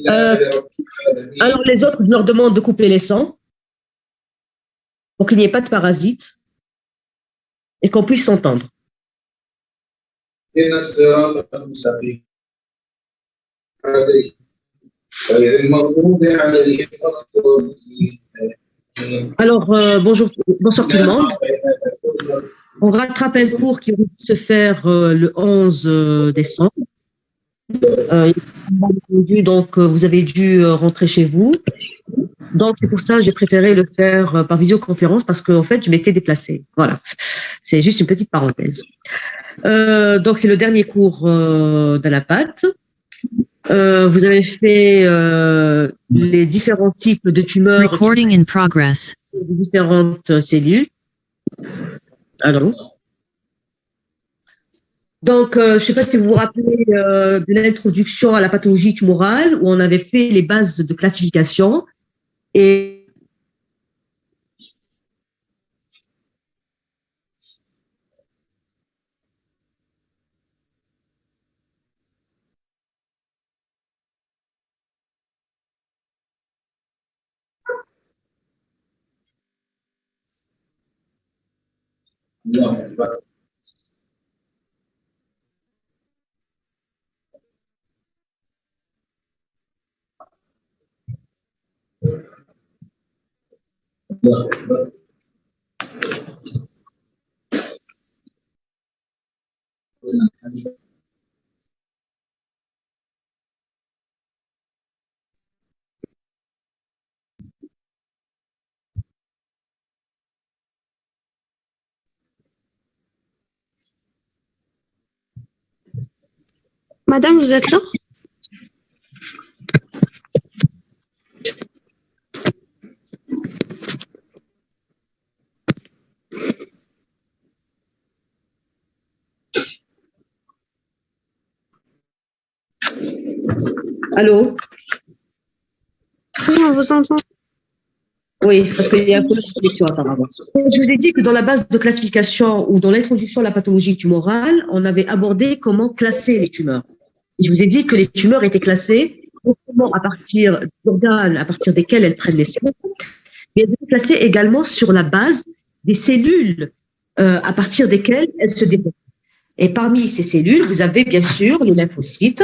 Euh, alors, les autres, je leur demande de couper les sons pour qu'il n'y ait pas de parasites et qu'on puisse s'entendre. Alors, bonsoir tout le monde. On rattrape un cours qui va se faire le 11 décembre. Donc, vous avez dû rentrer chez vous. Donc, c'est pour ça que j'ai préféré le faire par visioconférence parce qu'en fait, je m'étais déplacée. Voilà. C'est juste une petite parenthèse. Donc, c'est le dernier cours d'Anapat. Vous avez fait les différents types de tumeurs. Recording in progress. Différentes cellules. Allô? Donc, je ne sais pas si vous vous rappelez de l'introduction à la pathologie tumorale où on avait fait les bases de classification et Madame, vous êtes là? Allô? Oui, on vous entend. Oui, parce qu'il y a un peu de connexion apparemment. Je vous ai dit que dans la base de classification ou dans l'introduction à la pathologie tumorale, on avait abordé comment classer les tumeurs. Et je vous ai dit que les tumeurs étaient classées non seulement à partir d'organes à partir desquels elles prennent naissance, mais elles étaient classées également sur la base des cellules à partir desquelles elles se développent. Et parmi ces cellules, vous avez bien sûr les lymphocytes.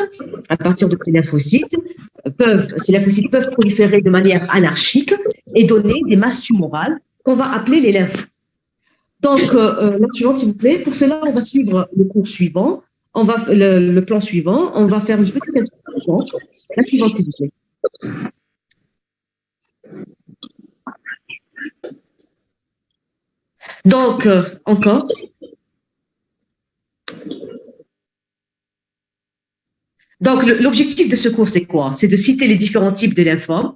À partir de ces lymphocytes, ces lymphocytes peuvent proliférer de manière anarchique et donner des masses tumorales qu'on va appeler les lymphes. Donc, la suivante, s'il vous plaît. Pour cela, on va suivre le cours suivant. On va le plan suivant. On va faire une petite introduction. La suivante, s'il vous plaît. Donc, encore. Donc, l'objectif de ce cours, c'est quoi? C'est de citer les différents types de lymphomes.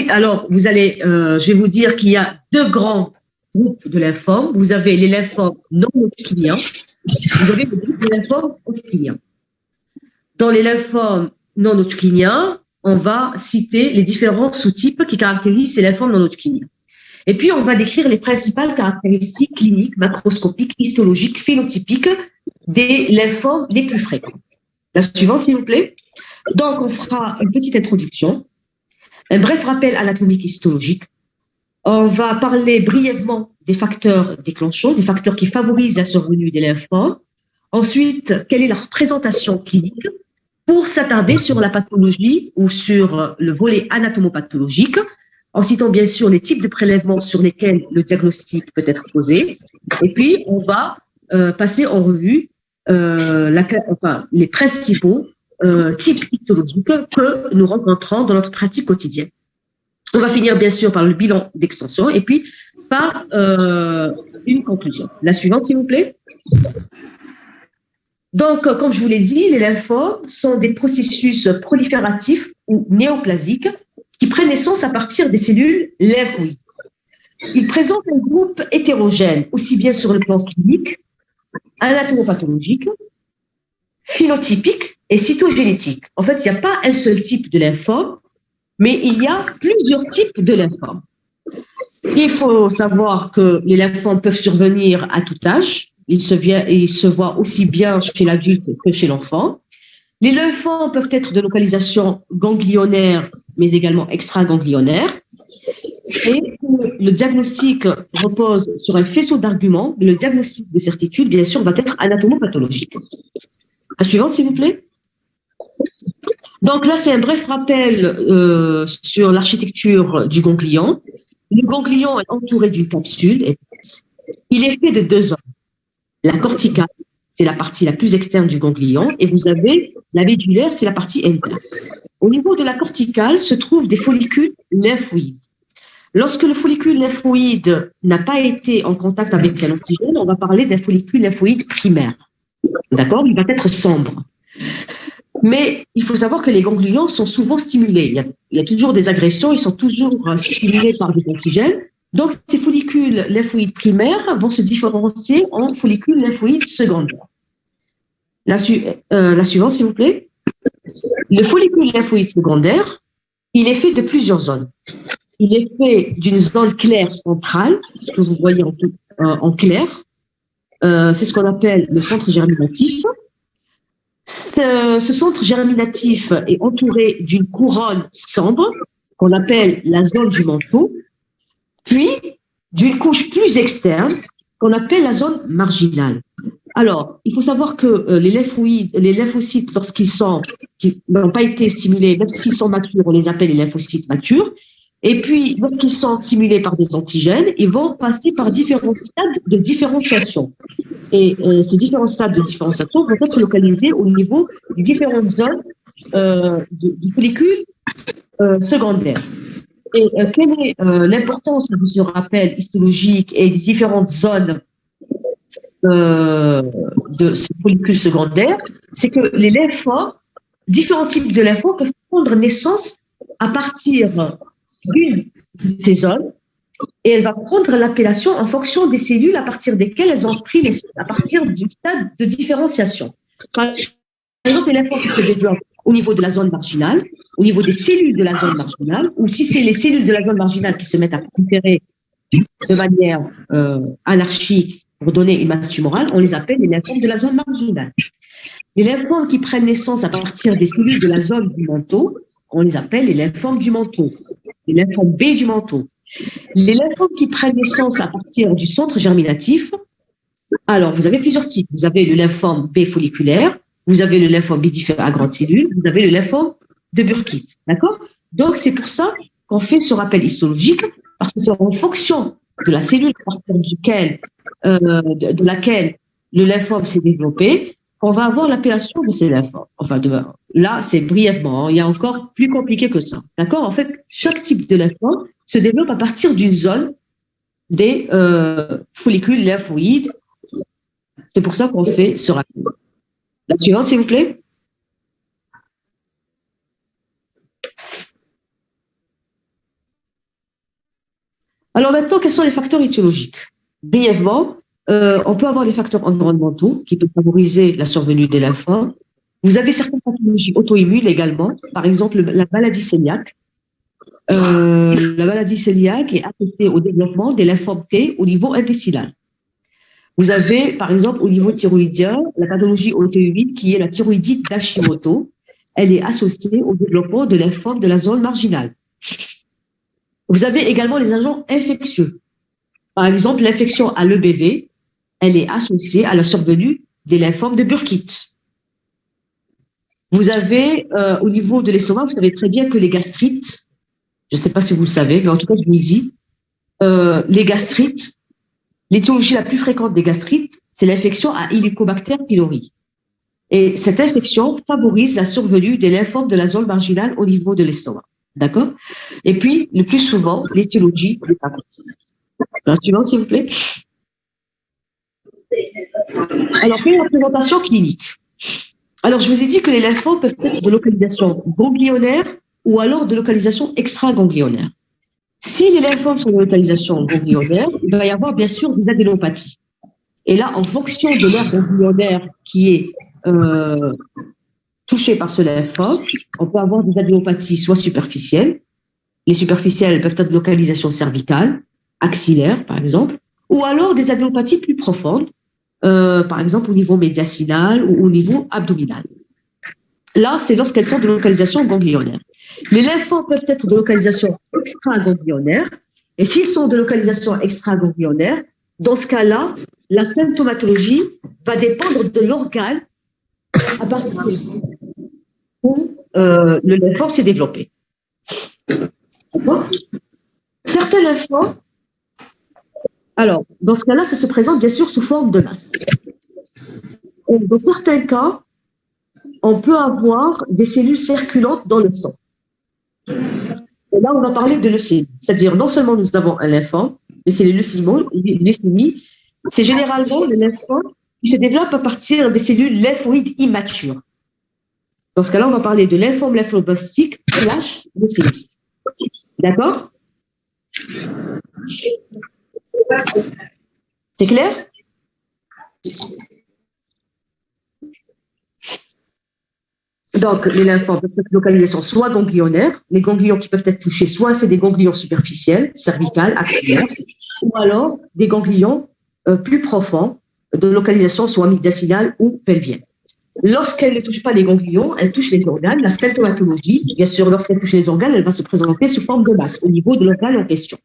Alors, je vais vous dire qu'il y a deux grands groupes de lymphomes. Vous avez les lymphomes non hodgkiniens. Vous avez le groupe de lymphomes hodgkiniens. Dans les lymphomes non hodgkiniens, on va citer les différents sous-types qui caractérisent ces lymphomes non hodgkiniens. Et puis, on va décrire les principales caractéristiques cliniques, macroscopiques, histologiques, phénotypiques des lymphomes les plus fréquents. La suivante, s'il vous plaît. Donc, on fera une petite introduction, un bref rappel anatomique histologique. On va parler brièvement des facteurs déclenchants, des facteurs qui favorisent la survenue des lymphomes. Ensuite, quelle est leur présentation clinique pour s'attarder sur la pathologie ou sur le volet anatomopathologique, en citant bien sûr les types de prélèvements sur lesquels le diagnostic peut être posé. Et puis, on va passer en revue les principaux types histologiques que nous rencontrons dans notre pratique quotidienne. On va finir bien sûr par le bilan d'extension et puis par une conclusion. La suivante, s'il vous plaît. Donc, comme je vous l'ai dit, les lymphomes sont des processus prolifératifs ou néoplasiques qui prennent naissance à partir des cellules lymphoïdes. Ils présentent un groupe hétérogène, aussi bien sur le plan clinique, anatomopathologique, phénotypique et cytogénétique. En fait, il n'y a pas un seul type de lymphome, mais il y a plusieurs types de lymphomes. Il faut savoir que les lymphomes peuvent survenir à tout âge. Ils se voient aussi bien chez l'adulte que chez l'enfant. Les lymphomes peuvent être de localisation ganglionnaire, mais également extraganglionnaire. Et le diagnostic repose sur un faisceau d'arguments, mais le diagnostic de certitude, bien sûr, va être anatomopathologique. La suivante, s'il vous plaît. Donc là, c'est un bref rappel sur l'architecture du ganglion. Le ganglion est entouré d'une capsule. Il est fait de deux zones. La corticale, c'est la partie la plus externe du ganglion, et vous avez la médulaire, c'est la partie interne. Au niveau de la corticale se trouvent des follicules lymphoïdes. Lorsque le follicule lymphoïde n'a pas été en contact avec un antigène, on va parler d'un follicule lymphoïde primaire. D'accord? Il va être sombre. Mais il faut savoir que les ganglions sont souvent stimulés. Il y a toujours des agressions, ils sont toujours stimulés par des antigènes. Donc, ces follicules lymphoïdes primaires vont se différencier en follicules lymphoïdes secondaires. La suivante, s'il vous plaît. Le follicule lymphoïde secondaire, il est fait de plusieurs zones. Il est fait d'une zone claire centrale, ce que vous voyez en clair. C'est ce qu'on appelle le centre germinatif. Ce centre germinatif est entouré d'une couronne sombre, qu'on appelle la zone du manteau, puis d'une couche plus externe, qu'on appelle la zone marginale. Alors, il faut savoir que les lymphocytes, lorsqu'ils n'ont pas été stimulés, même s'ils sont matures, on les appelle les lymphocytes matures. Et puis, lorsqu'ils sont stimulés par des antigènes, ils vont passer par différents stades de différenciation. Et ces différents stades de différenciation vont être localisés au niveau des différentes zones du follicule secondaire. Et quelle est l'importance de ce rappel histologique et des différentes zones de ces follicules secondaires? C'est que les lymphomes, différents types de lymphomes peuvent prendre naissance à partir d'une de ces zones, et elle va prendre l'appellation en fonction des cellules à partir desquelles elles ont pris naissance, à partir du stade de différenciation. Par exemple, les lymphomes qui se développent au niveau de la zone marginale, au niveau des cellules de la zone marginale, ou si c'est les cellules de la zone marginale qui se mettent à proliférer de manière anarchique pour donner une masse tumorale, on les appelle les lymphomes de la zone marginale. Les lymphomes qui prennent naissance à partir des cellules de la zone du manteau, on les appelle les lymphomes du manteau, les lymphomes B du manteau. Les lymphomes qui prennent naissance à partir du centre germinatif, alors vous avez plusieurs types. Vous avez le lymphome B folliculaire, vous avez le lymphome B à grande cellule, vous avez le lymphome de Burkitt. D'accord? Donc c'est pour ça qu'on fait ce rappel histologique, parce que c'est en fonction de la cellule à partir de laquelle le lymphome s'est développé, qu'on va avoir l'appellation de ces lymphomes. Enfin, là, c'est brièvement, il y a encore plus compliqué que ça. D'accord? En fait, chaque type de lymphome se développe à partir d'une zone des follicules lymphoïdes. C'est pour ça qu'on fait ce rappel. La suivante, s'il vous plaît. Alors maintenant, quels sont les facteurs étiologiques? Brièvement, on peut avoir des facteurs environnementaux qui peuvent favoriser la survenue des lymphomes. Vous avez certaines pathologies auto-immunes également, par exemple la maladie cœliaque. La maladie cœliaque est associée au développement des lymphomes T au niveau intestinal. Vous avez, par exemple, au niveau thyroïdien, la pathologie auto-immune qui est la thyroïdite d'Hashimoto. Elle est associée au développement de lymphomes de la zone marginale. Vous avez également les agents infectieux. Par exemple, l'infection à l'EBV, elle est associée à la survenue des lymphomes de Burkitt. Vous avez, au niveau de l'estomac, vous savez très bien que les gastrites, je ne sais pas si vous le savez, mais en tout cas, je vous le dis, les gastrites, l'étiologie la plus fréquente des gastrites, c'est l'infection à Helicobacter pylori. Et cette infection favorise la survenue des lymphomes de la zone marginale au niveau de l'estomac. D'accord? Et puis, le plus souvent, l'étiologie des pathologies. La suivante, s'il vous plaît. Alors, quelle est la présentation clinique? Alors, je vous ai dit que les lymphomes peuvent être de localisation ganglionnaire ou alors de localisation extraganglionnaire. Si les lymphomes sont de localisation ganglionnaire, il va y avoir bien sûr des adénopathies. Et là, en fonction de l'aire ganglionnaire qui est touchée par ce lymphome, on peut avoir des adénopathies soit superficielles. Les superficielles peuvent être de localisation cervicale, axillaire par exemple, ou alors des adénopathies plus profondes, par exemple au niveau médiastinal ou au niveau abdominal. Là, c'est lorsqu'elles sont de localisation ganglionnaire. Les lymphomes peuvent être de localisation extraganglionnaire. Et s'ils sont de localisation extraganglionnaire, dans ce cas-là, la symptomatologie va dépendre de l'organe à partir où le lymphome s'est développé. D'accord. Certains lymphomes, alors, dans ce cas-là, ça se présente bien sûr sous forme de masse. Et dans certains cas, on peut avoir des cellules circulantes dans le sang. Et là, on va parler de leucémie. C'est-à-dire, non seulement nous avons un lymphome, mais c'est les leucémies. C'est généralement le lymphome qui se développe à partir des cellules lymphoïdes immatures. Dans ce cas-là, on va parler de lymphome lymphoblastique / leucémie. D'accord? C'est clair? Donc, les lymphomes peuvent être de localisation soit ganglionnaire, les ganglions qui peuvent être touchés, soit c'est des ganglions superficiels, cervicales, axillaires, ou alors des ganglions plus profonds, de localisation soit médiastinale ou pelvienne. Lorsqu'elle ne touche pas les ganglions, elle touche les organes. La symptomatologie, bien sûr, lorsqu'elle touche les organes, elle va se présenter sous forme de masse au niveau de l'organe en question.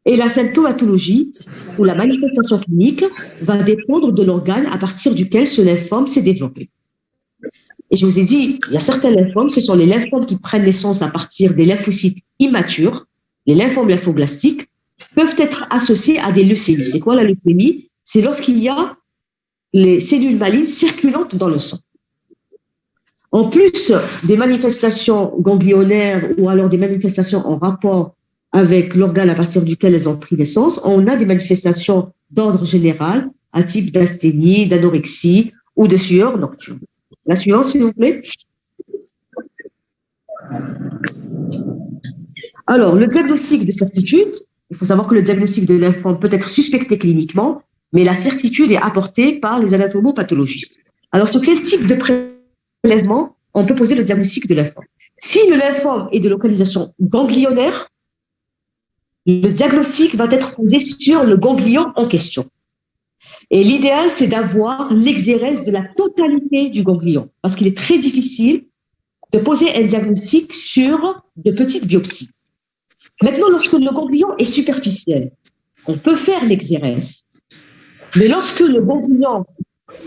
Et la symptomatologie ou la manifestation clinique va dépendre de l'organe à partir duquel ce lymphome s'est développé. Et je vous ai dit, il y a certains lymphomes, ce sont les lymphomes qui prennent naissance à partir des lymphocytes immatures, les lymphomes lymphoblastiques, peuvent être associés à des leucémies. C'est quoi la leucémie? C'est lorsqu'il y a les cellules malignes circulantes dans le sang. En plus des manifestations ganglionnaires ou alors des manifestations en rapport avec l'organe à partir duquel elles ont pris naissance, on a des manifestations d'ordre général, à type d'asthénie, d'anorexie ou de sueur nocturne. La suivante, s'il vous plaît. Alors, le diagnostic de certitude, il faut savoir que le diagnostic de lymphome peut être suspecté cliniquement, mais la certitude est apportée par les anatomopathologistes. Alors, sur quel type de prélèvement on peut poser le diagnostic de lymphome? Si le lymphome est de localisation ganglionnaire, le diagnostic va être posé sur le ganglion en question. Et l'idéal, c'est d'avoir l'exérèse de la totalité du ganglion, parce qu'il est très difficile de poser un diagnostic sur de petites biopsies. Maintenant, lorsque le ganglion est superficiel, on peut faire l'exérèse. Mais lorsque le ganglion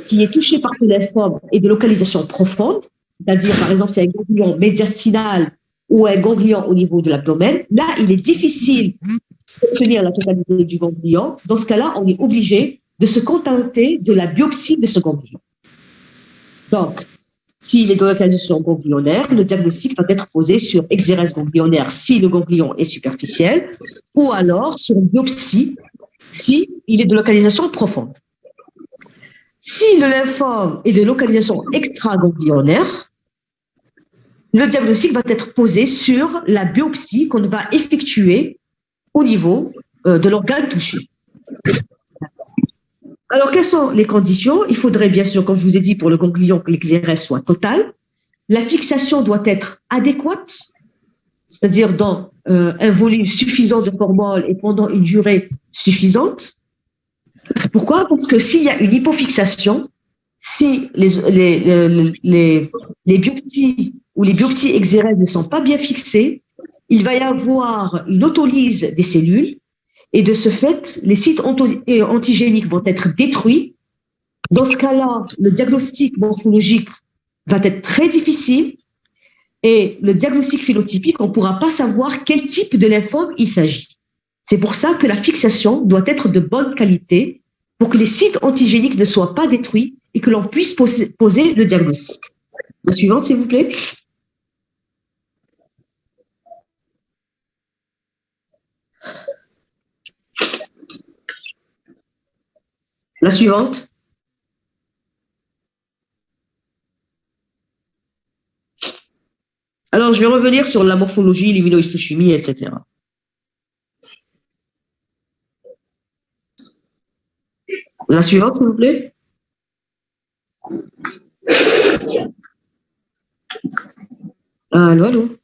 qui est touché par ce lymphome est de localisation profonde, c'est-à-dire, par exemple, c'est un ganglion médiastinal ou un ganglion au niveau de l'abdomen, là, il est difficile d'obtenir la totalité du ganglion. Dans ce cas-là, on est obligé de se contenter de la biopsie de ce ganglion. Donc, s'il est de localisation ganglionnaire, le diagnostic va être posé sur exérèse ganglionnaire si le ganglion est superficiel, ou alors sur biopsie si il est de localisation profonde. Si le lymphome est de localisation extraganglionnaire, le diagnostic va être posé sur la biopsie qu'on va effectuer au niveau de l'organe touché. Alors, quelles sont les conditions? Il faudrait bien sûr, comme je vous ai dit, pour le ganglion, que l'exérèse soit totale. La fixation doit être adéquate, c'est-à-dire dans un volume suffisant de formol et pendant une durée suffisante. Pourquoi? Parce que s'il y a une hypofixation, si les biopsies ou les biopsies exérèses ne sont pas bien fixées, il va y avoir une autolyse des cellules et de ce fait, les sites antigéniques vont être détruits. Dans ce cas-là, le diagnostic morphologique va être très difficile et le diagnostic phénotypique, on ne pourra pas savoir quel type de lymphome il s'agit. C'est pour ça que la fixation doit être de bonne qualité pour que les sites antigéniques ne soient pas détruits et que l'on puisse poser le diagnostic. La suivante, s'il vous plaît. La suivante. Alors, je vais revenir sur la morphologie, l'immunohistochimie, etc. La suivante, s'il vous plaît. Allô, allô.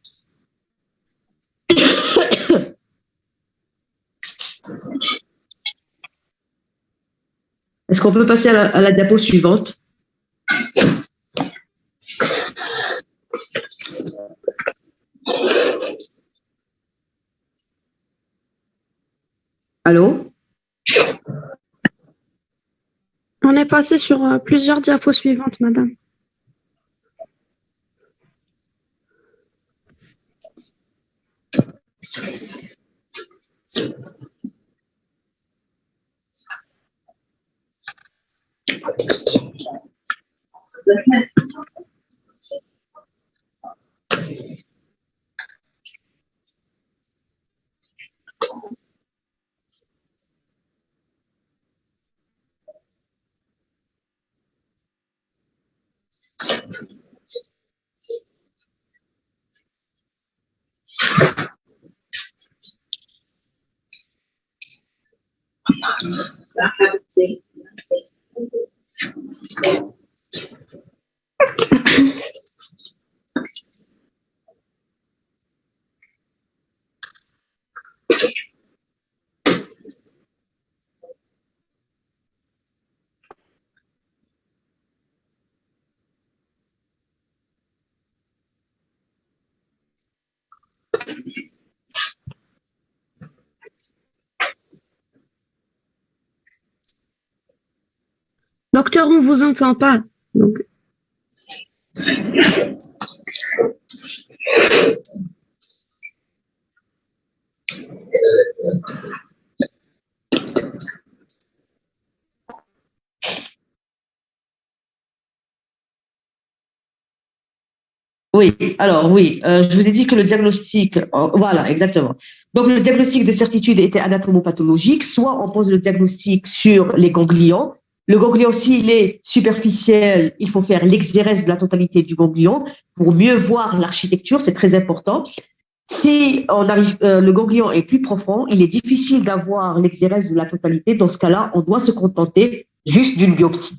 Est-ce qu'on peut passer à la diapo suivante? Allô? On est passé sur plusieurs diapos suivantes, madame. Docteur, on ne vous entend pas. Donc... Oui, alors oui, je vous ai dit que le diagnostic, voilà, exactement. Donc le diagnostic de certitude était anatomopathologique, soit on pose le diagnostic sur les ganglions. Le ganglion, s'il est superficiel, il faut faire l'exérèse de la totalité du ganglion pour mieux voir l'architecture, c'est très important. Si le ganglion est plus profond, il est difficile d'avoir l'exérèse de la totalité. Dans ce cas-là, on doit se contenter juste d'une biopsie.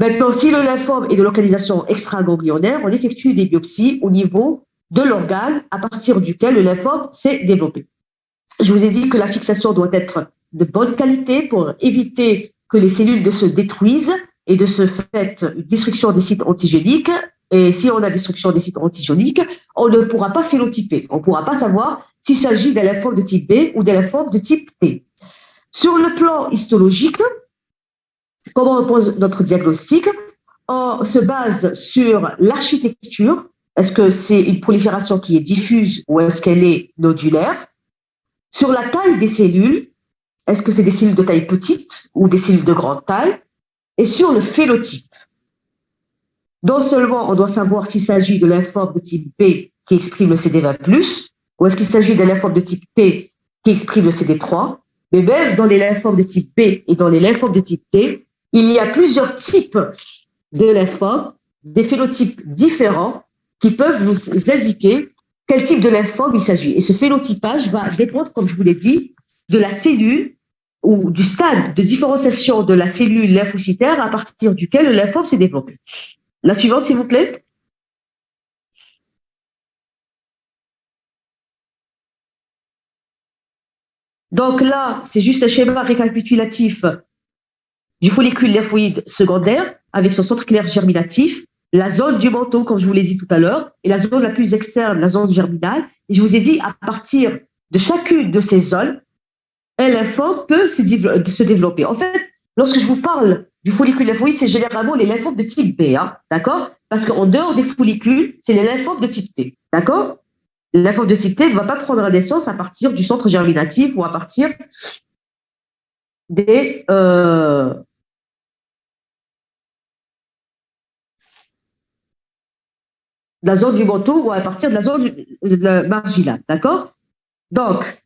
Maintenant, si le lymphome est de localisation extraganglionnaire, on effectue des biopsies au niveau de l'organe à partir duquel le lymphome s'est développé. Je vous ai dit que la fixation doit être de bonne qualité pour éviter que les cellules ne se détruisent et de ce fait une destruction des sites antigéniques. Et si on a destruction des sites antigéniques, on ne pourra pas phénotyper. On ne pourra pas savoir s'il s'agit d'un lymphome de type B ou d'un lymphome de type T. Sur le plan histologique, comment on pose notre diagnostic? On se base sur l'architecture. Est-ce que c'est une prolifération qui est diffuse ou est-ce qu'elle est nodulaire? Sur la taille des cellules, est-ce que c'est des cellules de taille petite ou des cellules de grande taille? Et sur le phénotype. Non seulement on doit savoir s'il s'agit de lymphome de type B qui exprime le CD20+, ou est-ce qu'il s'agit d'un lymphome de type T qui exprime le CD3, mais même dans les lymphomes de type B et dans les lymphomes de type T, il y a plusieurs types de lymphomes, des phénotypes différents qui peuvent nous indiquer quel type de lymphome il s'agit. Et ce phénotypage va dépendre, comme je vous l'ai dit, de la cellule ou du stade de différenciation de la cellule lymphocytaire à partir duquel le lymphome s'est développé. La suivante, s'il vous plaît. Donc là, c'est juste un schéma récapitulatif du follicule lymphoïde secondaire avec son centre clair germinatif, la zone du manteau, comme je vous l'ai dit tout à l'heure, et la zone la plus externe, la zone germinale. Et je vous ai dit, à partir de chacune de ces zones, un lymphome peut se développer. En fait, lorsque je vous parle du follicule lymphoïde, c'est généralement les lymphomes de type B, hein, d'accord? Parce qu'en dehors des follicules, c'est les lymphomes de type T, d'accord? Le lymphome de type T ne va pas prendre naissance à partir du centre germinatif ou à partir des... de la zone du manteau ou à partir de la zone marginale, d'accord? Donc,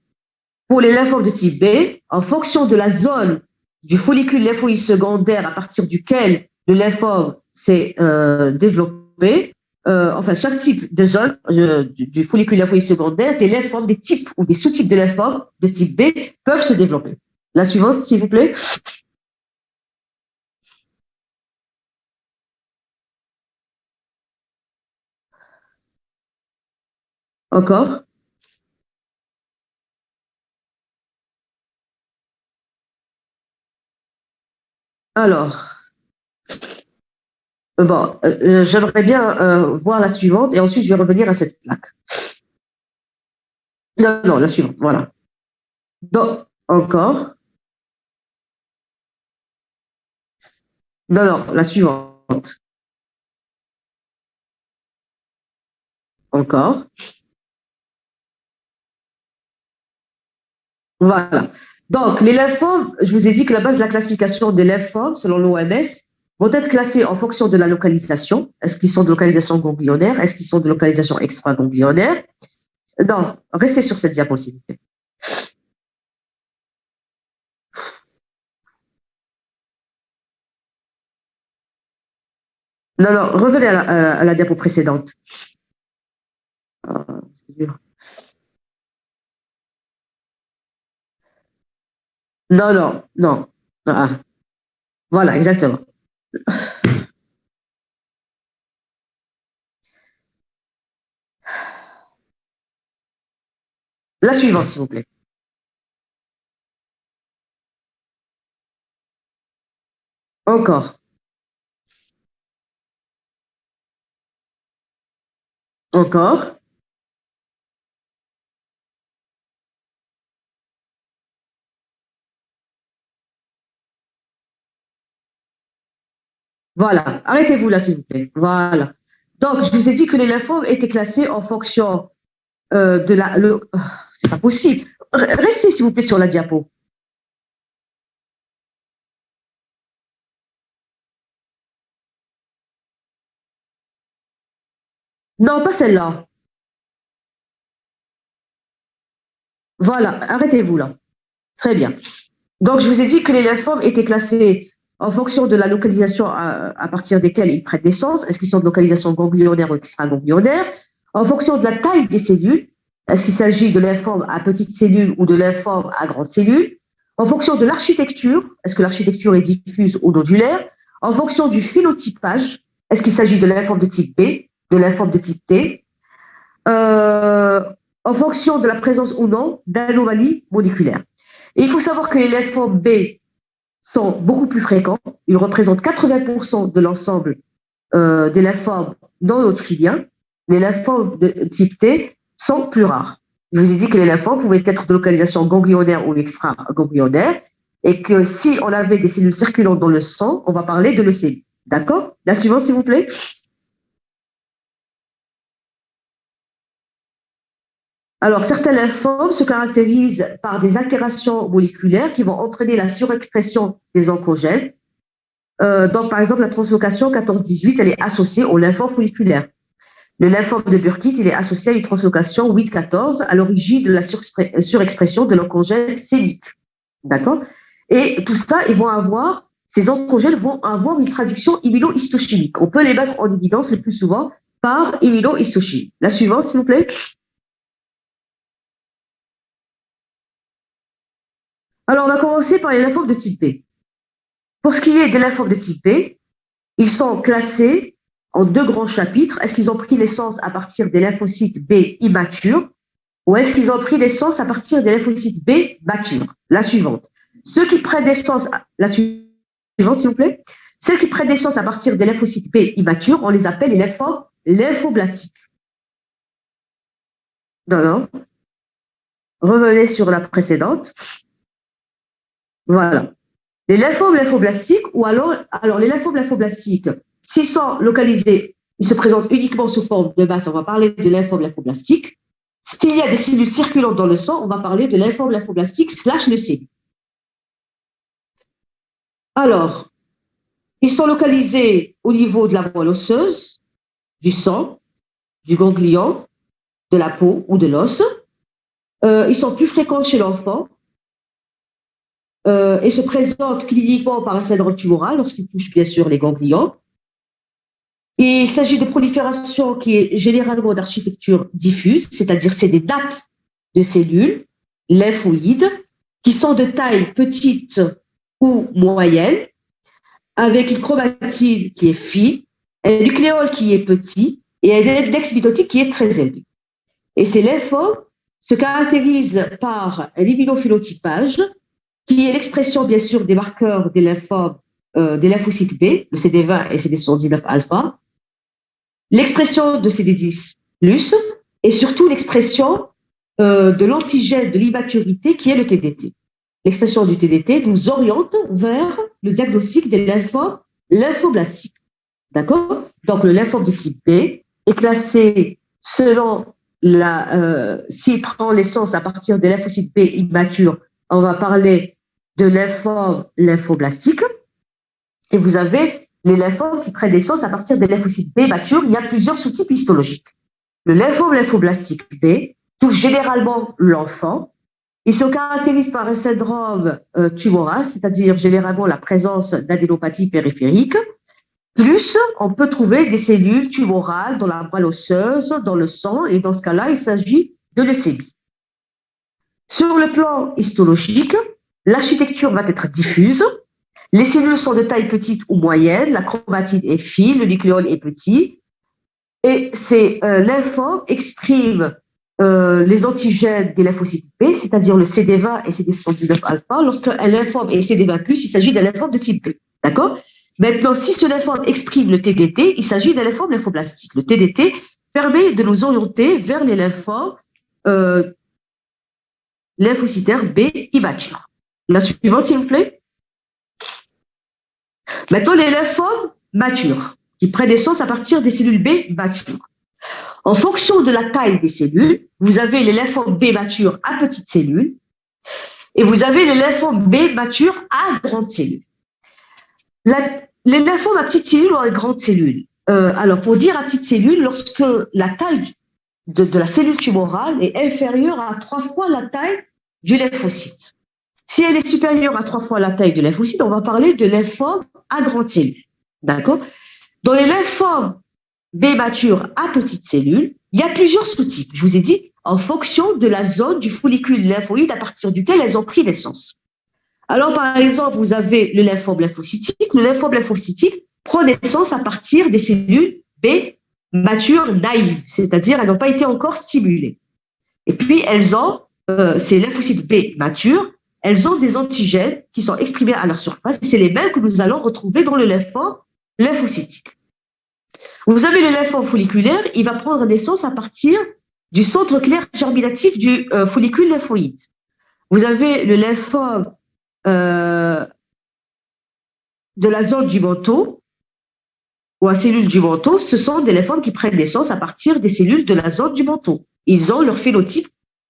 pour les lymphomes de type B, en fonction de la zone du follicule lymphoïde secondaire à partir duquel le lymphome s'est développé, enfin chaque type de zone du follicule lymphoïde secondaire, des lymphomes, des types ou des sous-types de lymphomes de type B peuvent se développer. La suivante, s'il vous plaît. Encore. Alors, bon, j'aimerais bien voir la suivante et ensuite je vais revenir à cette plaque. Non, non, la suivante, voilà. Donc, Encore. Non, non, la suivante. Encore. Voilà. Donc, les lymphomes, je vous ai dit que la base de la classification des lymphomes, selon l'OMS, vont être classés en fonction de la localisation. Est-ce qu'ils sont de localisation ganglionnaire? Est-ce qu'ils sont de localisation extraganglionnaire? Non, restez sur cette diapositive. Non, non, revenez à la diapo précédente. C'est dur. Non, non, non. Ah, voilà, exactement. La suivante, s'il vous plaît. Encore, encore. Voilà, arrêtez-vous là, s'il vous plaît. Voilà. Donc, je vous ai dit que les lymphomes étaient classés en fonction de la. C'est pas possible. Restez, s'il vous plaît, sur la diapo. Non, pas celle-là. Voilà, arrêtez-vous là. Très bien. Donc, je vous ai dit que les lymphomes étaient classés en fonction de la localisation à partir desquelles ils prennent naissance. Est-ce qu'ils sont de localisation ganglionnaire ou extraganglionnaire? En fonction de la taille des cellules. Est-ce qu'il s'agit de lymphomes à petites cellules ou de lymphomes à grandes cellules? En fonction de l'architecture. Est-ce que l'architecture est diffuse ou nodulaire? En fonction du phénotypage. Est-ce qu'il s'agit de lymphome de type B, de lymphome de type T? Euh, En fonction de la présence ou non d'anomalies moléculaires. Et il faut savoir que les lymphomes B sont beaucoup plus fréquents. Ils représentent 80% de l'ensemble des lymphomes non hodgkiniens. Les lymphomes de type T sont plus rares. Je vous ai dit que les lymphomes pouvaient être de localisation ganglionnaire ou extra-ganglionnaire et que si on avait des cellules circulantes dans le sang, on va parler de leucémie. D'accord? La suivante, s'il vous plaît. Alors, certains lymphomes se caractérisent par des altérations moléculaires qui vont entraîner la surexpression des oncogènes. Donc, par exemple, la translocation 14-18, elle est associée au lymphome folliculaire. Le lymphome de Burkitt, il est associé à une translocation 8-14 à l'origine de la surexpression de l'oncogène sémique. D'accord? Et tout ça, ces oncogènes vont avoir une traduction immunohistochimique. On peut les mettre en évidence le plus souvent par immunohistochimie. La suivante, s'il vous plaît. Alors, on va commencer par les lymphomes de type B. Pour ce qui est des lymphomes de type B, ils sont classés en deux grands chapitres. Est-ce qu'ils ont pris naissance à partir des lymphocytes B immatures ou est-ce qu'ils ont pris naissance à partir des lymphocytes B matures? La suivante. Ceux qui prennent naissance, la suivante, s'il vous plaît. Ceux qui prennent naissance à partir des lymphocytes B immatures, on les appelle les lymphomes lymphoblastiques. Non, non. Revenez sur la précédente. Voilà. Les lymphomes lymphoblastiques, ou alors les lymphomes lymphoblastiques, s'ils sont localisés, ils se présentent uniquement sous forme de masse, on va parler de lymphome lymphoblastique. S'il y a des cellules circulantes dans le sang, on va parler de lymphome lymphoblastique / leucémie. Alors, ils sont localisés au niveau de la moelle osseuse, du sang, du ganglion, de la peau ou de l'os. Ils sont plus fréquents chez l'enfant et se présentent cliniquement par un syndrome tumoral lorsqu'ils touchent bien sûr les ganglions. Il s'agit de prolifération qui est généralement d'architecture diffuse, c'est-à-dire c'est des nappes de cellules lymphoïdes qui sont de taille petite ou moyenne, avec une chromatine qui est fine, un nucléole qui est petit et un index mitotique qui est très élevé. Et ces lymphomes se caractérisent par un immunophénotypage qui est l'expression bien sûr des marqueurs des lymphomes, des lymphocytes B, le CD20 et CD79 alpha, l'expression de CD10+, et surtout l'expression de l'antigène de l'immaturité qui est le TDT. l'expression du TDT nous oriente vers le diagnostic des lymphomes lymphoblastiques. D'accord? Donc, le lymphome de type B est classé selon s'il prend l'essence à partir des lymphocytes B immatures, on va parler de lymphome lymphoblastique. Et vous avez les lymphomes qui prennent l'essence à partir des lymphocytes B matures. Il y a plusieurs sous-types histologiques. Le lymphome lymphoblastique B touche généralement l'enfant. Il se caractérise par un syndrome tumoral, c'est-à-dire généralement la présence d'adénopathie périphérique. Plus, on peut trouver des cellules tumorales dans la moelle osseuse, dans le sang, et dans ce cas-là, il s'agit de leucémie. Sur le plan histologique, l'architecture va être diffuse. Les cellules sont de taille petite ou moyenne, la chromatine est fine, le nucléole est petit, et ces lymphomes expriment les antigènes des lymphocytes B, c'est-à-dire le CD20 et CD79 alpha. Lorsqu'un lymphome est CD20+, il s'agit d'un lymphome de type B. D'accord? Maintenant, si ce lymphome exprime le TDT, il s'agit d'un lymphome lymphoblastique. Le TDT permet de nous orienter vers les lymphomes lymphocytaires B immatures. La suivante, s'il vous plaît. Maintenant, les lymphomes matures, qui prennent naissance à partir des cellules B matures. En fonction de la taille des cellules, vous avez les lymphomes B matures à petites cellules et vous avez les lymphomes B matures à grandes cellules. Les lymphomes à petites cellules ou à grandes cellules. Alors, pour dire à petites cellules, lorsque la taille de la cellule tumorale est inférieure à 3 fois la taille du lymphocyte. Si elle est supérieure à 3 fois la taille du lymphocyte, on va parler de lymphome à grande cellule. D'accord? Dans les lymphomes B matures à petites cellules, il y a plusieurs sous-types. Je vous ai dit, en fonction de la zone du follicule lymphoïde à partir duquel elles ont pris naissance. Alors, par exemple, vous avez le lymphome lymphocytique. Le lymphome lymphocytique prend naissance à partir des cellules B matures naïves, c'est-à-dire elles n'ont pas été encore stimulées. Et puis, elles ont, ces lymphocytes B matures, elles ont des antigènes qui sont exprimés à leur surface. Et c'est les mêmes que nous allons retrouver dans le lymphome lymphocytique. Vous avez le lymphome folliculaire, il va prendre naissance à partir du centre clair germinatif du follicule lymphoïde. Vous avez le lymphome de la zone du manteau ou à cellules du manteau, ce sont des lymphomes qui prennent naissance à partir des cellules de la zone du manteau. Ils ont leur phénotype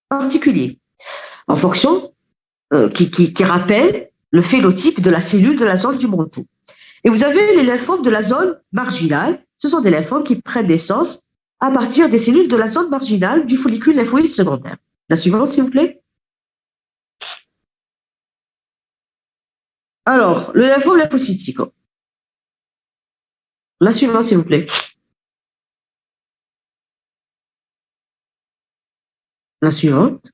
particulier en fonction qui rappelle le phénotype de la cellule de la zone du manteau. Et vous avez les lymphomes de la zone marginale. Ce sont des lymphomes qui prennent naissance à partir des cellules de la zone marginale du follicule lymphoïde secondaire. La suivante, s'il vous plaît. Alors, le lymphome lymphocytique. La suivante, s'il vous plaît. La suivante.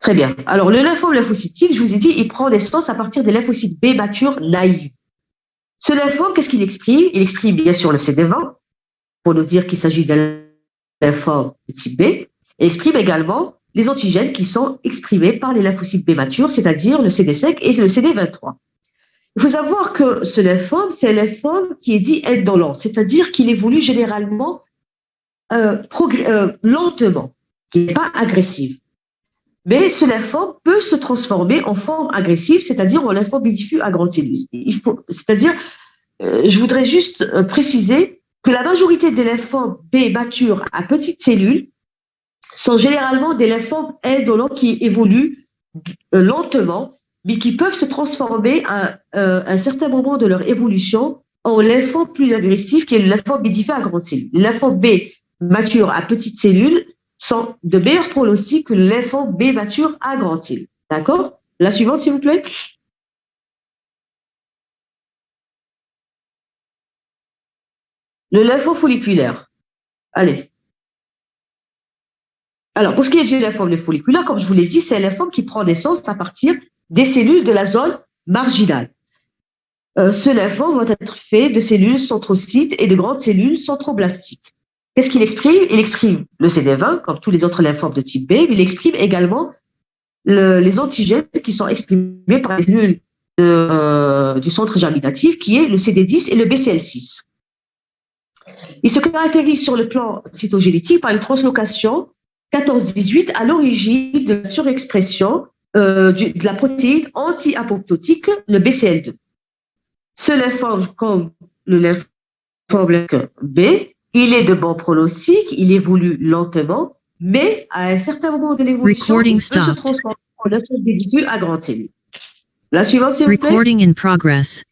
Très bien. Alors, le lymphome lymphocytique, je vous ai dit, il prend naissance à partir des lymphocytes B matures naïfs. Ce lymphome, qu'est-ce qu'il exprime? Il exprime bien sûr le CD20, pour nous dire qu'il s'agit d'un lymphome de type B, et exprime également les antigènes qui sont exprimés par les lymphocytes B matures, c'est-à-dire le CD5 et le CD23. Il faut savoir que ce lymphome, c'est un lymphome qui est dit indolent, c'est-à-dire qu'il évolue généralement lentement, qui n'est pas agressif. Mais ce lymphome peut se transformer en forme agressive, c'est-à-dire en lymphome diffus à grande cellule. C'est-à-dire, je voudrais juste préciser que la majorité des lymphomes B matures à petites cellules sont généralement des lymphomes indolents qui évoluent lentement, mais qui peuvent se transformer à un certain moment de leur évolution en lymphome plus agressif, qui est le lymphome B diffus à grande cellule. Les lymphomes B matures à petites cellules sont de meilleurs pronostics que le lymphome B mature à grande cellule. D'accord? La suivante, s'il vous plaît. Le lymphome folliculaire. Allez. Alors, pour ce qui est du lymphome folliculaire, comme je vous l'ai dit, c'est un lymphome qui prend naissance à partir des cellules de la zone marginale. Ce lymphome va être fait de cellules centrocytes et de grandes cellules centroblastiques. Qu'est-ce qu'il exprime? Il exprime le CD20, comme tous les autres lymphomes de type B, mais il exprime également les antigènes qui sont exprimés par les cellules du centre germinatif, qui est le CD10 et le BCL6. Il se caractérise sur le plan cytogénétique par une translocation 14-18 à l'origine de la surexpression de la protéine anti-apoptotique, le BCL2. Ce lymphome, comme le lymphome B, il est de bon pronostic, il évolue lentement, mais à un certain moment de l'évolution, il peut se transformer en lymphome B diffus à grande cellule. La suivante, s'il vous plaît. Recording in progress.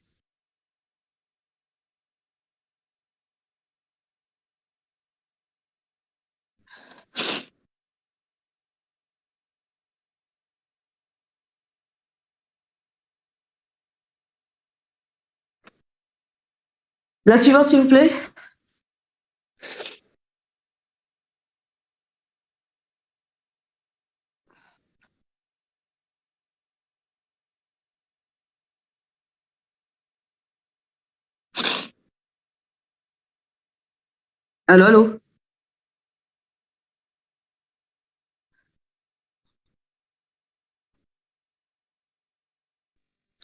La suivante, s'il vous plaît. Allô, allô.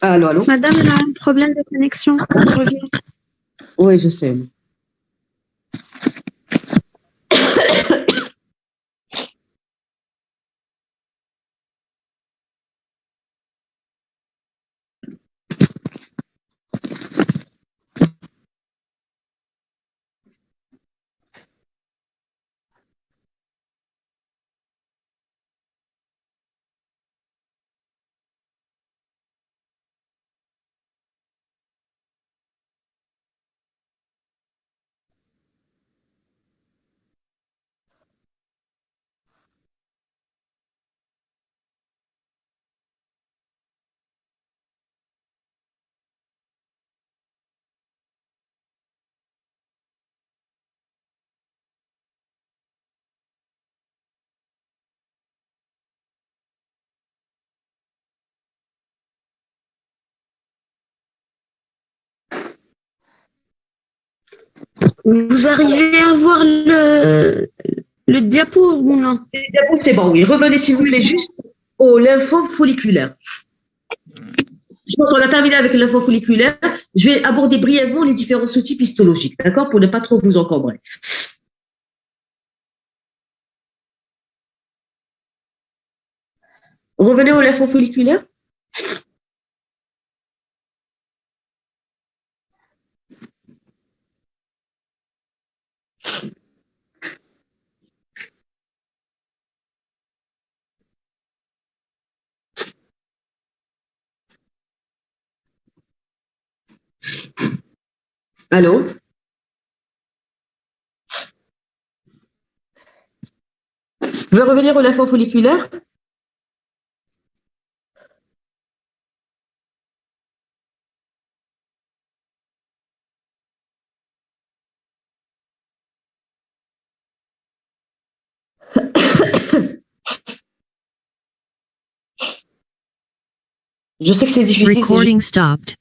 Allô, allô. Madame, elle a un problème de connexion. Elle revient. Oui, je sais. Vous arrivez à voir le diapo ou non? Le diapo, c'est bon, oui. Revenez, s'il vous plaît, juste au lymphome folliculaire. Je pense qu'on a terminé avec le lymphome folliculaire. Je vais aborder brièvement les différents sous-types histologiques, d'accord, pour ne pas trop vous encombrer. Revenez au lymphome folliculaire. Allô? Vous pouvez revenir au lymphome folliculaire? Je sais que c'est difficile. Recording stopped.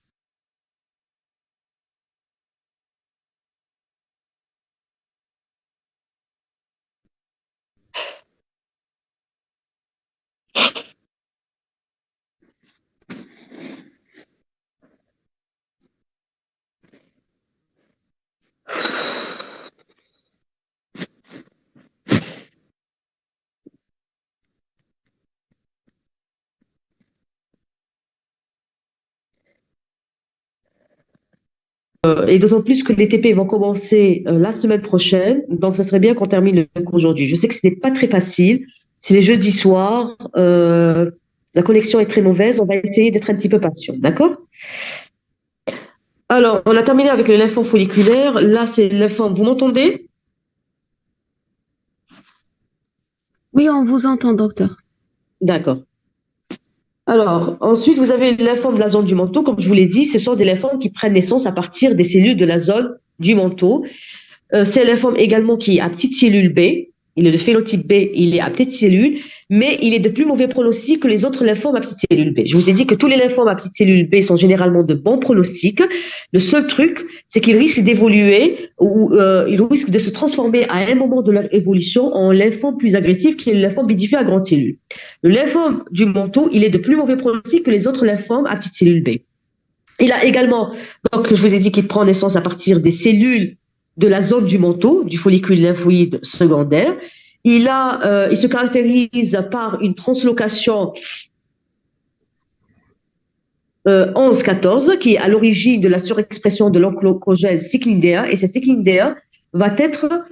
Et d'autant plus que les TP vont commencer la semaine prochaine. Donc, ça serait bien qu'on termine le cours aujourd'hui. Je sais que ce n'est pas très facile. C'est les jeudis soirs. La connexion est très mauvaise. On va essayer d'être un petit peu patient. D'accord? Alors, on a terminé avec le lymphome folliculaire. Là, c'est le lymphome. Vous m'entendez? Oui, on vous entend, docteur. D'accord. Alors, ensuite, vous avez le lymphome de la zone du manteau. Comme je vous l'ai dit, ce sont des lymphomes qui prennent naissance à partir des cellules de la zone du manteau. C'est un lymphome également qui est à petite cellule B. Il est de phénotype B, il est à petite cellule, mais il est de plus mauvais pronostic que les autres lymphomes à petite cellule B. Je vous ai dit que tous les lymphomes à petite cellule B sont généralement de bons pronostics. Le seul truc, c'est qu'ils risquent d'évoluer ou ils risquent de se transformer à un moment de leur évolution en lymphome plus agressif qui est le lymphome B diffus à grande cellule. Le lymphome du manteau, il est de plus mauvais pronostic que les autres lymphomes à petite cellule B. Il a également, donc je vous ai dit qu'il prend naissance à partir des cellules de la zone du manteau, du follicule lymphoïde secondaire. Il se caractérise par une translocation 11-14 qui est à l'origine de la surexpression de l'oncogène cycline D1 et cette cycline D1 va être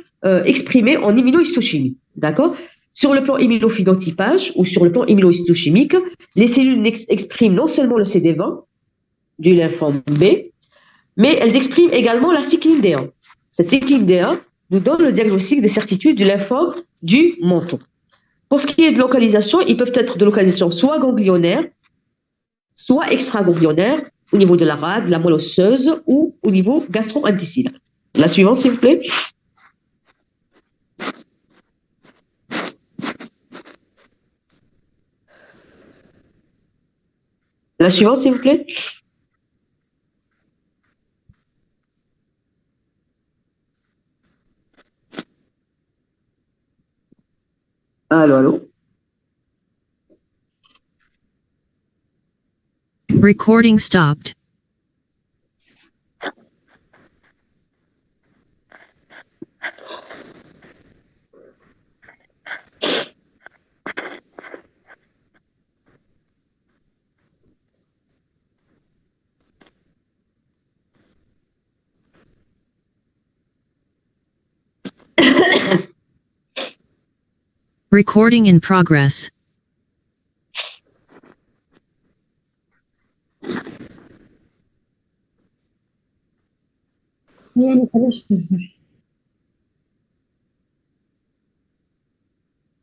exprimée en immunohistochimie. D'accord? Sur le plan immunophénotypage ou sur le plan immunohistochimique, les cellules expriment non seulement le CD20 du lymphome B, mais elles expriment également la cycline D1. Cette cycline D1 nous donne le diagnostic de certitude du lymphome du menton. Pour ce qui est de localisation, ils peuvent être de localisation soit ganglionnaire, soit extraganglionnaire, au niveau de la rade, de la moelle osseuse ou au niveau gastro-intestinal. La suivante, s'il vous plaît. La suivante, s'il vous plaît. Allô, allô. Recording stopped. Recording in progress.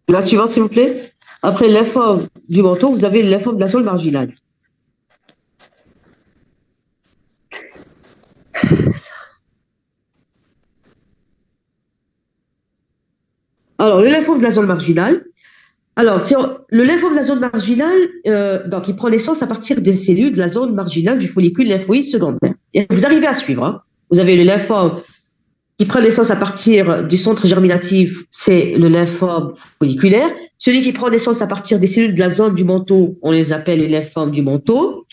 La suivante, s'il vous plaît. Après le lymphome du menton, vous avez le lymphome de la zone marginale. Alors, le lymphome de la zone marginale. Alors, le lymphome de la zone marginale, donc, il prend naissance à partir des cellules de la zone marginale du follicule lymphoïde secondaire. Et vous arrivez à suivre. Hein. Vous avez le lymphome qui prend naissance à partir du centre germinatif, c'est le lymphome folliculaire. Celui qui prend naissance à partir des cellules de la zone du manteau, on les appelle les lymphomes du manteau.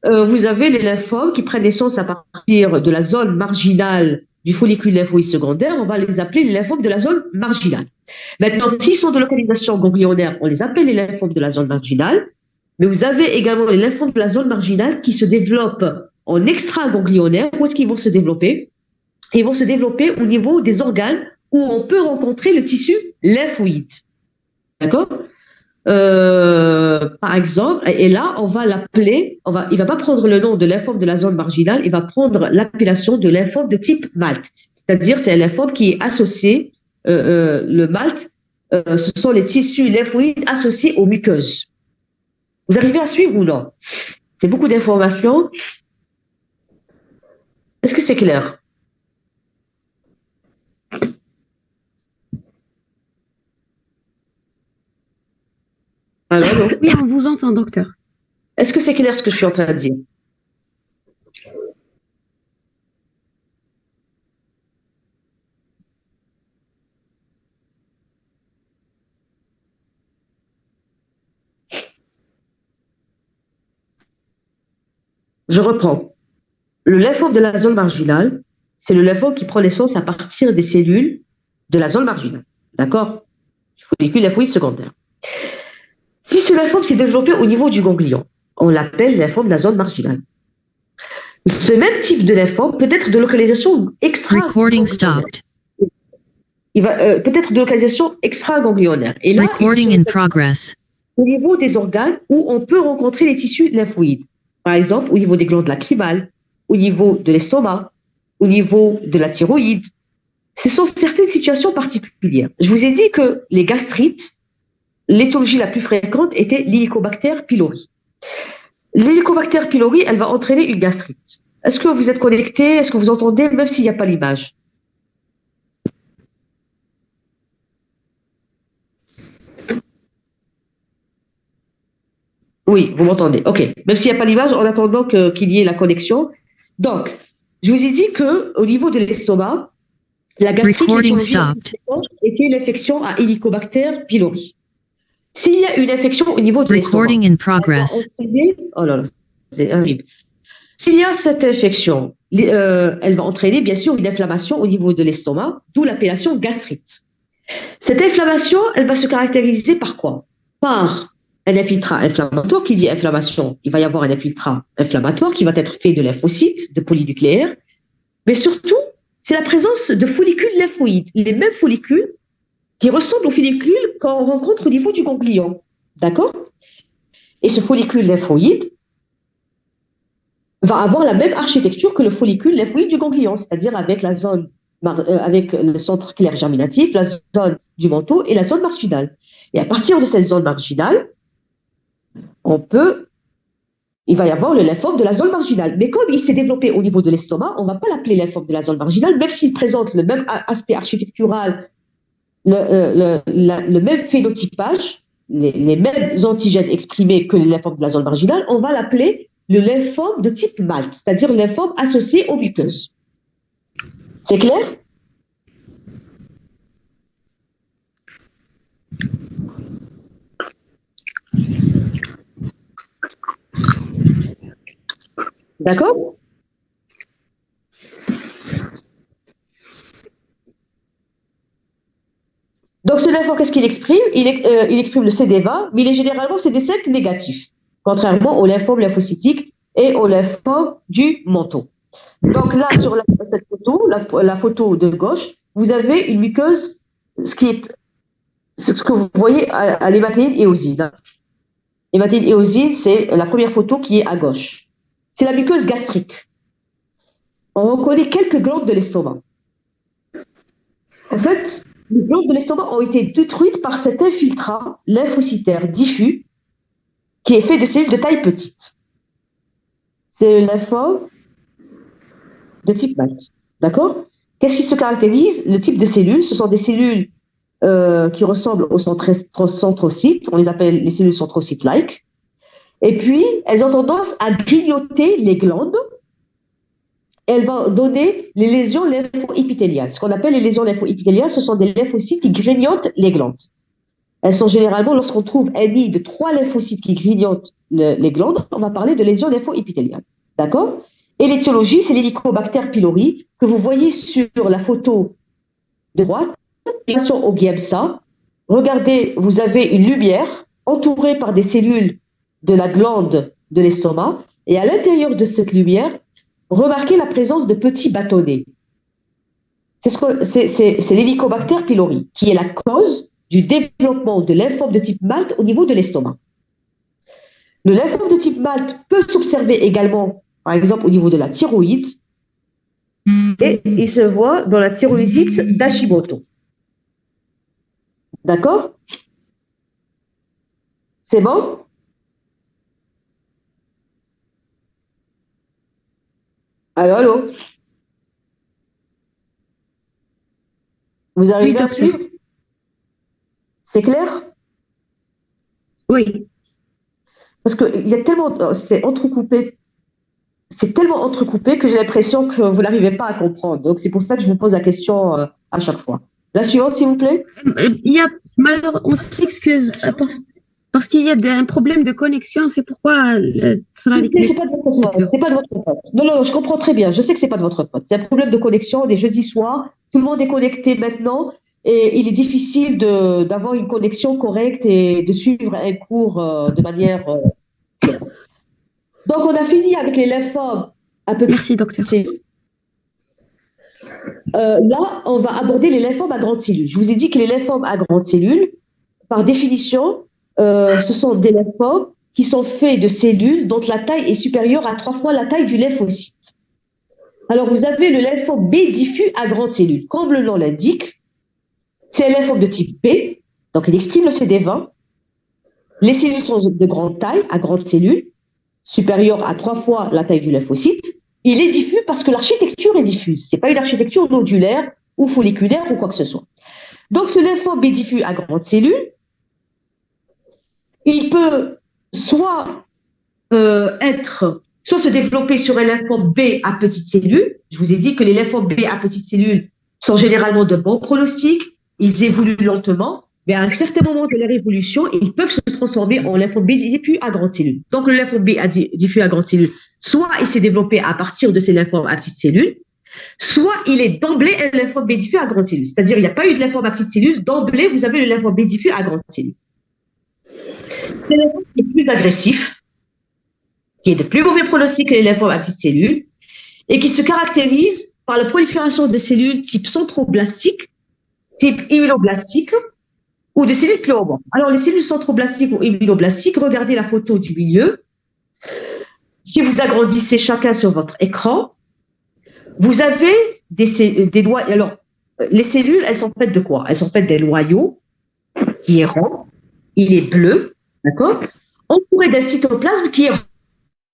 Vous avez les lymphomes qui prennent naissance à partir de la zone marginale du follicule lymphoïde secondaire, on va les appeler les lymphomes de la zone marginale. Maintenant, s'ils sont de localisation ganglionnaire, on les appelle les lymphomes de la zone marginale, mais vous avez également les lymphomes de la zone marginale qui se développent en extraganglionnaire. Où est-ce qu'ils vont se développer? Ils vont se développer au niveau des organes où on peut rencontrer le tissu lymphoïde. D'accord? Par exemple, et là, on va l'appeler, il va pas prendre le nom de lymphome de la zone marginale, il va prendre l'appellation de lymphome de type MALT. C'est-à-dire, c'est un lymphome qui est associé, le MALT, ce sont les tissus lymphoïdes associés aux muqueuses. Vous arrivez à suivre ou non? C'est beaucoup d'informations. Est-ce que c'est clair? Alors, oui, on vous entend, docteur. Est-ce que c'est clair ce que je suis en train de dire? Je reprends. Le lymphome de la zone marginale, c'est le lymphome qui prend naissance à partir des cellules de la zone marginale. D'accord? Du follicule lymphoïde secondaire. Si ce lymphome s'est développé au niveau du ganglion, on l'appelle lymphome de la zone marginale. Ce même type de lymphome peut être de localisation Recording stopped. Il va peut-être de localisation extraganglionnaire. Et là, Recording in progress. Au niveau des organes où on peut rencontrer les tissus lymphoïdes. Par exemple, au niveau des glandes lacrymales, au niveau de l'estomac, au niveau de la thyroïde. Ce sont certaines situations particulières. Je vous ai dit que les gastrites, l'étiologie la plus fréquente était l'Helicobacter pylori. L'Helicobacter pylori, elle va entraîner une gastrite. Est-ce que vous êtes connecté? Est-ce que vous entendez, même s'il n'y a pas l'image? Oui, vous m'entendez. OK. Même s'il n'y a pas l'image, en attendant qu'il y ait la connexion. Donc, je vous ai dit qu'au niveau de l'estomac, la gastrite était une infection à Helicobacter pylori. S'il y a une infection au niveau de l'estomac, Recording in progress. oh là là, c'est horrible. S'il y a cette infection, elle va entraîner bien sûr une inflammation au niveau de l'estomac, d'où l'appellation gastrite. Cette inflammation, elle va se caractériser par quoi? Par un infiltrat inflammatoire. Qui dit inflammation, il va y avoir un infiltrat inflammatoire qui va être fait de lymphocytes, de polynucléaires, mais surtout, c'est la présence de follicules lymphoïdes, les mêmes follicules qui ressemblent aux follicules qu'on rencontre au niveau du ganglion. D'accord? Et ce follicule lymphoïde va avoir la même architecture que le follicule lymphoïde du ganglion, c'est-à-dire avec la zone, avec le centre clair germinatif, la zone du manteau et la zone marginale. Et à partir de cette zone marginale, il va y avoir le lymphome de la zone marginale. Mais comme il s'est développé au niveau de l'estomac, on ne va pas l'appeler lymphome de la zone marginale, même s'il présente le même aspect architectural, le même phénotypage, les mêmes antigènes exprimés que le lymphome de la zone marginale, on va l'appeler le lymphome de type MALT, c'est-à-dire le lymphome associé aux muqueuses. C'est clair? D'accord? Donc ce lymphome, qu'est-ce qu'il exprime? Il exprime le CD20, mais il est généralement CD5 négatif, contrairement au lymphome lymphocytique et au lymphome du manteau. Donc là, sur cette photo, la photo de gauche, vous avez une muqueuse, ce que vous voyez à l'hématine éosine. L'hématine éosine, c'est la première photo qui est à gauche. C'est la muqueuse gastrique. On reconnaît quelques glandes de l'estomac. En fait, les glandes de l'estomac ont été détruites par cet infiltrat lymphocytaire diffus qui est fait de cellules de taille petite. C'est le lymphome de type MALT. D'accord? Qu'est-ce qui se caractérise? Le type de cellules, ce sont des cellules qui ressemblent aux centrocytes. On les appelle les cellules centrocytes-like. Et puis, elles ont tendance à grignoter les glandes. Elles vont donner les lésions lymphoépithéliales. Ce qu'on appelle les lésions lymphoépithéliales, ce sont des lymphocytes qui grignotent les glandes. Elles sont généralement, lorsqu'on trouve un nid de 3 lymphocytes qui grignotent les glandes, on va parler de lésions lymphoépithéliales. D'accord? Et l'étiologie, c'est l'Helicobacter pylori que vous voyez sur la photo de droite. Au Giemsa, regardez, vous avez une lumière entourée par des cellules de la glande de l'estomac, et à l'intérieur de cette lumière, remarquez la présence de petits bâtonnets. C'est l'Helicobacter pylori qui est la cause du développement de lymphome de type MALT au niveau de l'estomac. Le lymphome de type MALT peut s'observer également, par exemple, au niveau de la thyroïde, et il se voit dans la thyroïdite d'Hashimoto. D'accord? C'est bon? Allô? Vous arrivez à suivre? C'est clair? Oui. Parce qu'il y a tellement, c'est tellement entrecoupé que j'ai l'impression que vous n'arrivez pas à comprendre. Donc, c'est pour ça que je vous pose la question à chaque fois. La suivante, s'il vous plaît. On s'excuse parce qu'il y a un problème de connexion. C'est pourquoi cela c'est pas de votre faute. C'est pas de votre faute. Non, je comprends très bien. Je sais que c'est pas de votre faute. C'est un problème de connexion des jeudis soirs. Tout le monde est connecté maintenant et il est difficile d'avoir une connexion correcte et de suivre un cours de manière claire. Donc, on a fini avec les lymphomes à petites Merci, docteur. cellules. Là, on va aborder les lymphomes à grandes cellules. Je vous ai dit que les lymphomes à grandes cellules, par définition, ce sont des lymphomes qui sont faits de cellules dont la taille est supérieure à 3 fois la taille du lymphocyte. Alors, vous avez le lymphome B diffus à grandes cellules. Comme le nom l'indique, c'est un lymphome de type B, donc il exprime le CD20. Les cellules sont de grande taille, à grandes cellules, supérieure à 3 fois la taille du lymphocyte. Il est diffus parce que l'architecture est diffuse. Ce n'est pas une architecture nodulaire ou folliculaire ou quoi que ce soit. Donc, ce lymphome B diffus à grandes cellules, il peut soit se développer sur un lymphome B à petites cellules. Je vous ai dit que les lymphomes B à petites cellules sont généralement de bons pronostics. Ils évoluent lentement, mais à un certain moment de leur évolution, ils peuvent se transformer en lymphome B diffus à grande cellule. Donc, le lymphome B diffus à grande cellule, soit il s'est développé à partir de ces lymphomes à petite cellule, soit il est d'emblée un lymphome B diffus à grande cellule. C'est-à-dire, il n'y a pas eu de lymphome à petite cellule, d'emblée, vous avez le lymphome B diffus à grande cellule. C'est le lymphome qui est plus agressif, qui est de plus mauvais pronostic que les lymphomes à petite cellule, et qui se caractérise par la prolifération de cellules type centroblastique, type immunoblastique, ou de cellules pléomorphes. Alors, les cellules centroblastiques ou immunoblastiques, regardez la photo du milieu. Si vous agrandissez chacun sur votre écran, vous avez des noyaux. Alors, les cellules, elles sont faites de quoi? Elles sont faites des noyaux qui est rond, il est bleu, d'accord, entouré d'un cytoplasme qui est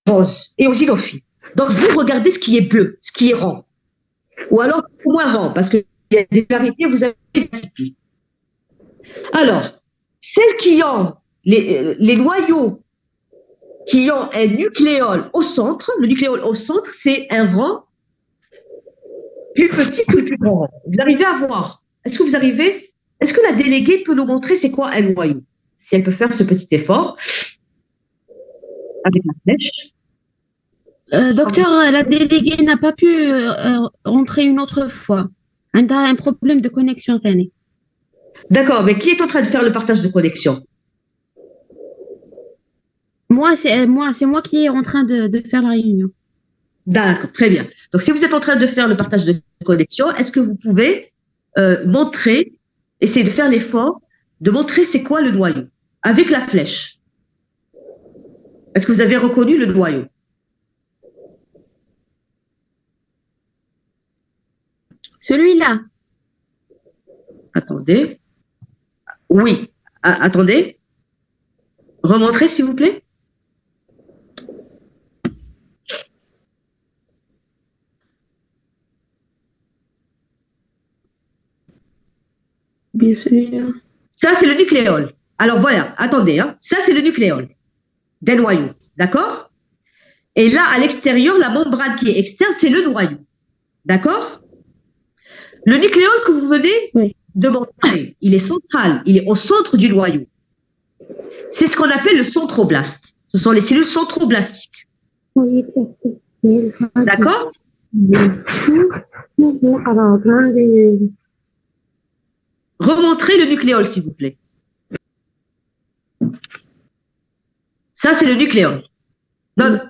rose et eosinophile. Donc, vous regardez ce qui est bleu, ce qui est rond. Ou alors, moins rond, parce qu'il y a des variétés, vous avez des types. Alors, celles qui ont les noyaux qui ont un nucléole au centre, le nucléole au centre, c'est un rond plus petit que le plus grand rond. Vous arrivez à voir? Est-ce que la déléguée peut nous montrer c'est quoi un noyau? Si elle peut faire ce petit effort avec la flèche. Docteur, la déléguée n'a pas pu rentrer une autre fois. Elle a un problème de connexion. D'accord, mais qui est en train de faire le partage de connexion? C'est moi qui est en train de faire la réunion. D'accord, très bien. Donc, si vous êtes en train de faire le partage de connexion, est-ce que vous pouvez essayer de faire l'effort de montrer c'est quoi le noyau avec la flèche? Est-ce que vous avez reconnu le noyau? Celui-là. Attendez. Oui. Attendez. Remontrez, s'il vous plaît. Bien celui-là. Ça, c'est le nucléole. Alors voilà, attendez. Ça, c'est le nucléole des noyaux. D'accord? Et là, à l'extérieur, la membrane qui est externe, c'est le noyau. D'accord? Le nucléole que vous venez de montrer, il est central, il est au centre du noyau. C'est ce qu'on appelle le centroblaste. Ce sont les cellules centroblastiques. D'accord? Remontrez le nucléole, s'il vous plaît. Ça, c'est le nucléole. Non,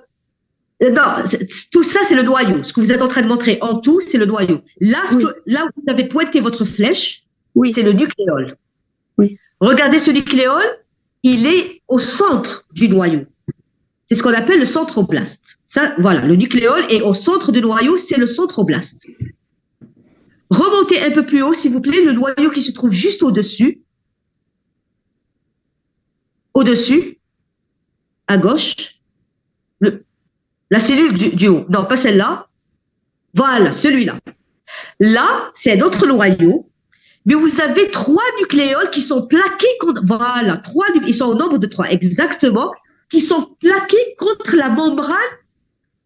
tout ça, c'est le noyau. Ce que vous êtes en train de montrer en tout, c'est le noyau. Là, là où vous avez pointé votre flèche, c'est le nucléole. Oui. Regardez ce nucléole, il est au centre du noyau. C'est ce qu'on appelle le centroblaste. Ça, voilà, le nucléole est au centre du noyau, c'est le centroblaste. Remontez un peu plus haut, s'il vous plaît, le noyau qui se trouve juste au-dessus. Au-dessus, à gauche. La cellule du haut. Non, pas celle-là. Voilà, celui-là. Là, c'est un autre noyau. Mais vous avez 3 nucléoles qui sont plaqués contre. Voilà, ils sont au nombre de 3, exactement, qui sont plaqués contre la membrane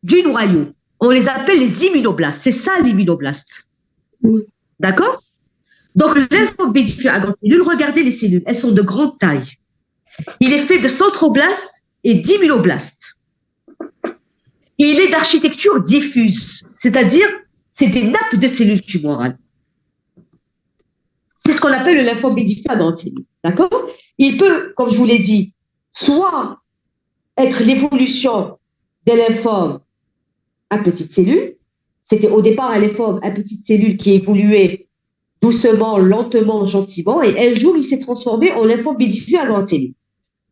du noyau. On les appelle les immunoblastes. C'est ça, l'immunoblast. D'accord? Donc, le lymphome B diffus à grande cellule, regardez les cellules. Elles sont de grande taille. Il est fait de centroblastes et d'immunoblastes. Et il est d'architecture diffuse, c'est-à-dire c'est des nappes de cellules tumorales. C'est ce qu'on appelle le lymphome B diffus à grande cellule. D'accord? Il peut, comme je vous l'ai dit, soit être l'évolution des lymphomes à petite cellule. C'était au départ un lymphome à petite cellule qui évoluait doucement, lentement, gentiment, et un jour, il s'est transformé en lymphome B diffus à grande cellule.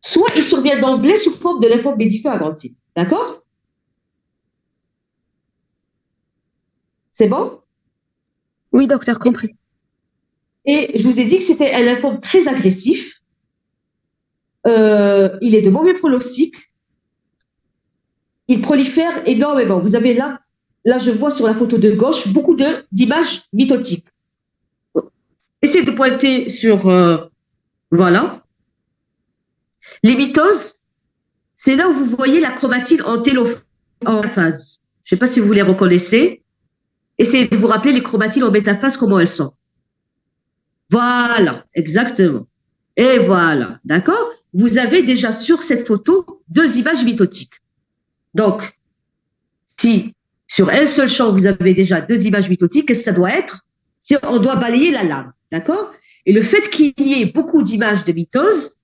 Soit il survient d'emblée sous forme de lymphome B diffus à grande cellule. D'accord? C'est bon? Oui, docteur, compris. Et je vous ai dit que c'était un lymphome très agressif. Il est de mauvais pronostic. Il prolifère énormément. Vous avez là, je vois sur la photo de gauche beaucoup d'images mitotiques. Essayez de pointer sur, voilà. Les mitoses, c'est là où vous voyez la chromatine en télophase. Je ne sais pas si vous les reconnaissez. Essayez de vous rappeler les chromatines en métaphase, comment elles sont. Voilà, exactement. Et voilà, d'accord? Vous avez déjà sur cette photo 2 images mitotiques. Donc, si sur un seul champ, vous avez déjà 2 images mitotiques, qu'est-ce que ça doit être? Si on doit balayer la lame, d'accord? Et le fait qu'il y ait beaucoup d'images de mitose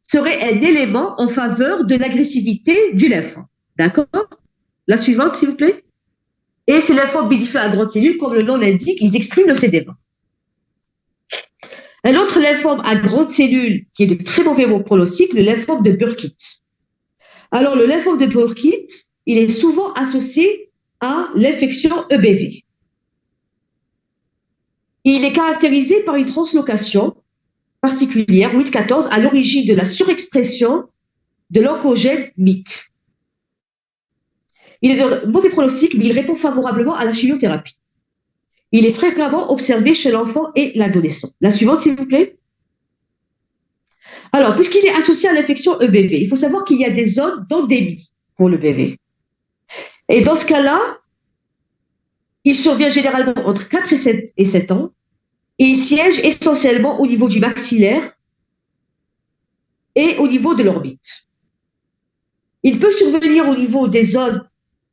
serait un élément en faveur de l'agressivité du lymphome. D'accord? La suivante, s'il vous plaît. Et c'est lymphome bidifé à grande cellule, comme le nom l'indique, ils expriment le CD20. Un autre lymphome à grande cellule qui est de très mauvais pronostic, le lymphome de Burkitt. Alors, le lymphome de Burkitt, il est souvent associé à l'infection EBV. Il est caractérisé par une translocation particulière, 8-14, à l'origine de la surexpression de l'oncogène MYC. Il est de mauvais pronostic, mais il répond favorablement à la chimiothérapie. Il est fréquemment observé chez l'enfant et l'adolescent. La suivante, s'il vous plaît. Alors, puisqu'il est associé à l'infection EBV, il faut savoir qu'il y a des zones d'endémie pour le BV. Et dans ce cas-là, il survient généralement entre 4 et 7 ans et il siège essentiellement au niveau du maxillaire et au niveau de l'orbite. Il peut survenir au niveau des zones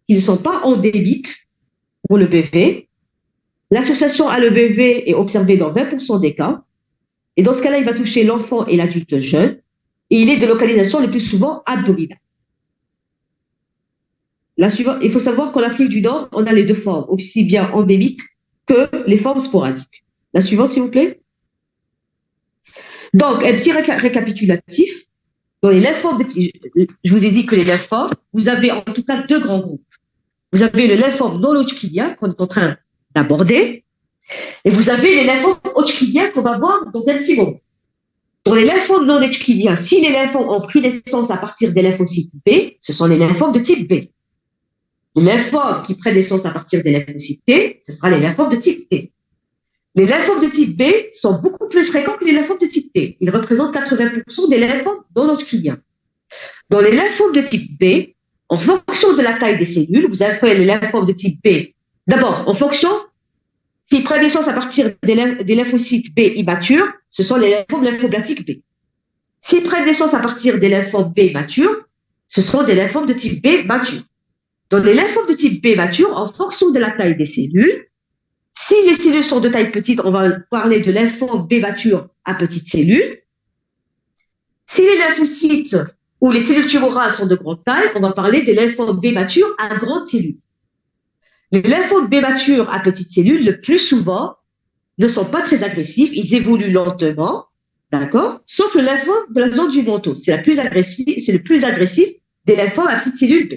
qui ne sont pas endémiques pour le BV. L'association à l'EBV est observée dans 20% des cas. Et dans ce cas-là, il va toucher l'enfant et l'adulte jeune. Et il est de localisation le plus souvent abdominale. La suivante, il faut savoir qu'en Afrique du Nord, on a les 2 formes, aussi bien endémiques que les formes sporadiques. La suivante, s'il vous plaît. Donc, un petit récapitulatif. Dans les lymphomes, je vous ai dit que les lymphomes, vous avez en tout cas 2 grands groupes. Vous avez le lymphome non hodgkinien qu'on est en train d'aborder, et vous avez les lymphomes hodgkiniens qu'on va voir dans un petit moment. Dans les lymphomes non hodgkiniens, si les lymphomes ont pris naissance à partir des lymphocytes B, ce sont les lymphomes de type B. Les lymphomes qui prennent naissance à partir des lymphocytes T, ce sera les lymphomes de type T. Les lymphomes de type B sont beaucoup plus fréquents que les lymphomes de type T. Ils représentent 80% des lymphomes non hodgkiniens. Dans les lymphomes de type B, en fonction de la taille des cellules, vous avez les lymphomes de type B. D'abord, en fonction, s'ils prennent naissance à partir des lymphocytes B immatures, ce sont les lymphomes lymphoblastiques B. S'ils prennent naissance à partir des lymphomes B matures, ce seront des lymphomes de type B matures. Dans les lymphomes de type B matures, en fonction de la taille des cellules, si les cellules sont de taille petite, on va parler de lymphomes B matures à petites cellules. Si les lymphocytes ou les cellules tumorales sont de grande taille, on va parler des lymphomes B matures à grande cellule. Les lymphomes B matures à petites cellules, le plus souvent, ne sont pas très agressifs, ils évoluent lentement, d'accord? Sauf le lymphome de la zone du manteau. C'est le plus agressif des lymphomes à petites cellules B.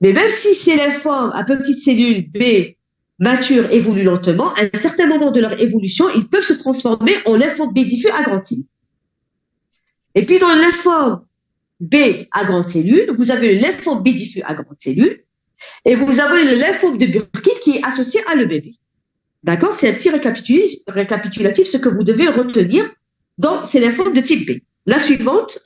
Mais même si ces lymphomes à petites cellules B matures évoluent lentement, à un certain moment de leur évolution, ils peuvent se transformer en lymphomes B diffus à grande cellule. Et puis dans le lymphome B à grande cellule, vous avez le lymphome B diffus à grande cellule, et vous avez le lymphome de Burkitt qui est associé à l'EBV. D'accord? C'est un petit récapitulatif, ce que vous devez retenir dans ces lymphomes de type B. La suivante.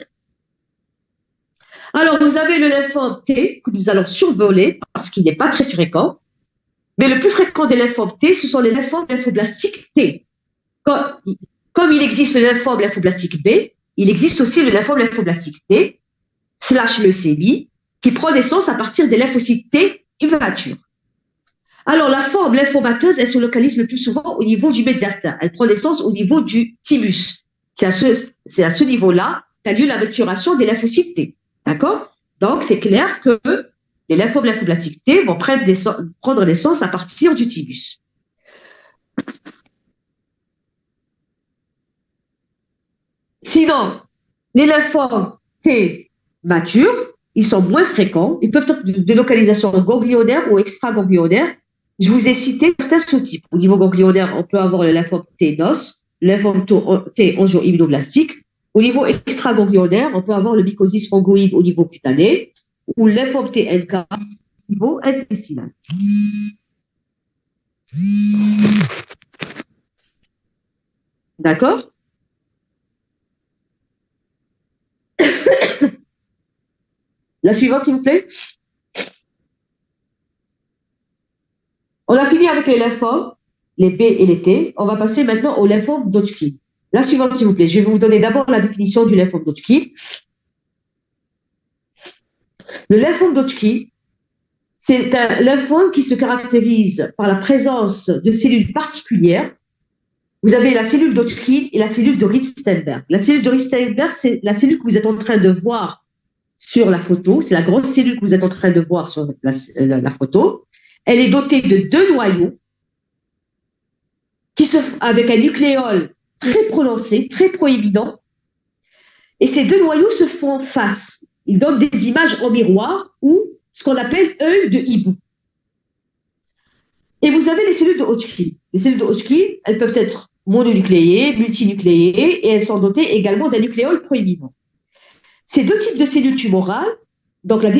Alors, vous avez le lymphome T que nous allons survoler parce qu'il n'est pas très fréquent. Mais le plus fréquent des lymphomes T, ce sont les lymphomes lymphoblastiques T. Comme il existe le lymphome lymphoblastique B, il existe aussi le lymphome lymphoblastique T / leucémie qui prend naissance à partir des lymphocytes T immatures. Alors, la forme lymphomateuse, elle se localise le plus souvent au niveau du médiastin. Elle prend naissance au niveau du thymus. C'est à ce niveau-là qu'a lieu la maturation des lymphocytes T. D'accord? Donc, c'est clair que les lymphomes lymphoblastiques T vont prendre naissance à partir du thymus. Sinon, les lymphomes T matures, ils sont moins fréquents. Ils peuvent être de localisation ganglionnaire ou extraganglionnaire. Je vous ai cité certains sous-types. Au niveau ganglionnaire, on peut avoir le lymphome T NOS, le lymphome T angio-immunoblastique. Au niveau extraganglionnaire, on peut avoir le mycosis fungoïde au niveau cutané ou le lymphome T NK au niveau intestinal. D'accord? La suivante, s'il vous plaît. On a fini avec les lymphomes, les B et les T. On va passer maintenant aux lymphomes d'Hodgkin. La suivante, s'il vous plaît. Je vais vous donner d'abord la définition du lymphome d'Hodgkin. Le lymphome d'Hodgkin, c'est un lymphome qui se caractérise par la présence de cellules particulières. Vous avez la cellule d'Hodgkin et la cellule de Rittenberg. La cellule de Rittenberg, c'est la cellule que vous êtes en train de voir sur la photo. C'est la grosse cellule que vous êtes en train de voir sur la photo. Elle est dotée de 2 noyaux avec un nucléole très prononcé, très proéminent. Et ces 2 noyaux se font face. Ils donnent des images en miroir ou ce qu'on appelle œil de hibou. Et vous avez les cellules de Hodgkin. Les cellules de Hodgkin, elles peuvent être mononucléées, multinucléées, et elles sont dotées également d'un nucléole proéminent. Ces 2 types de cellules tumorales, donc la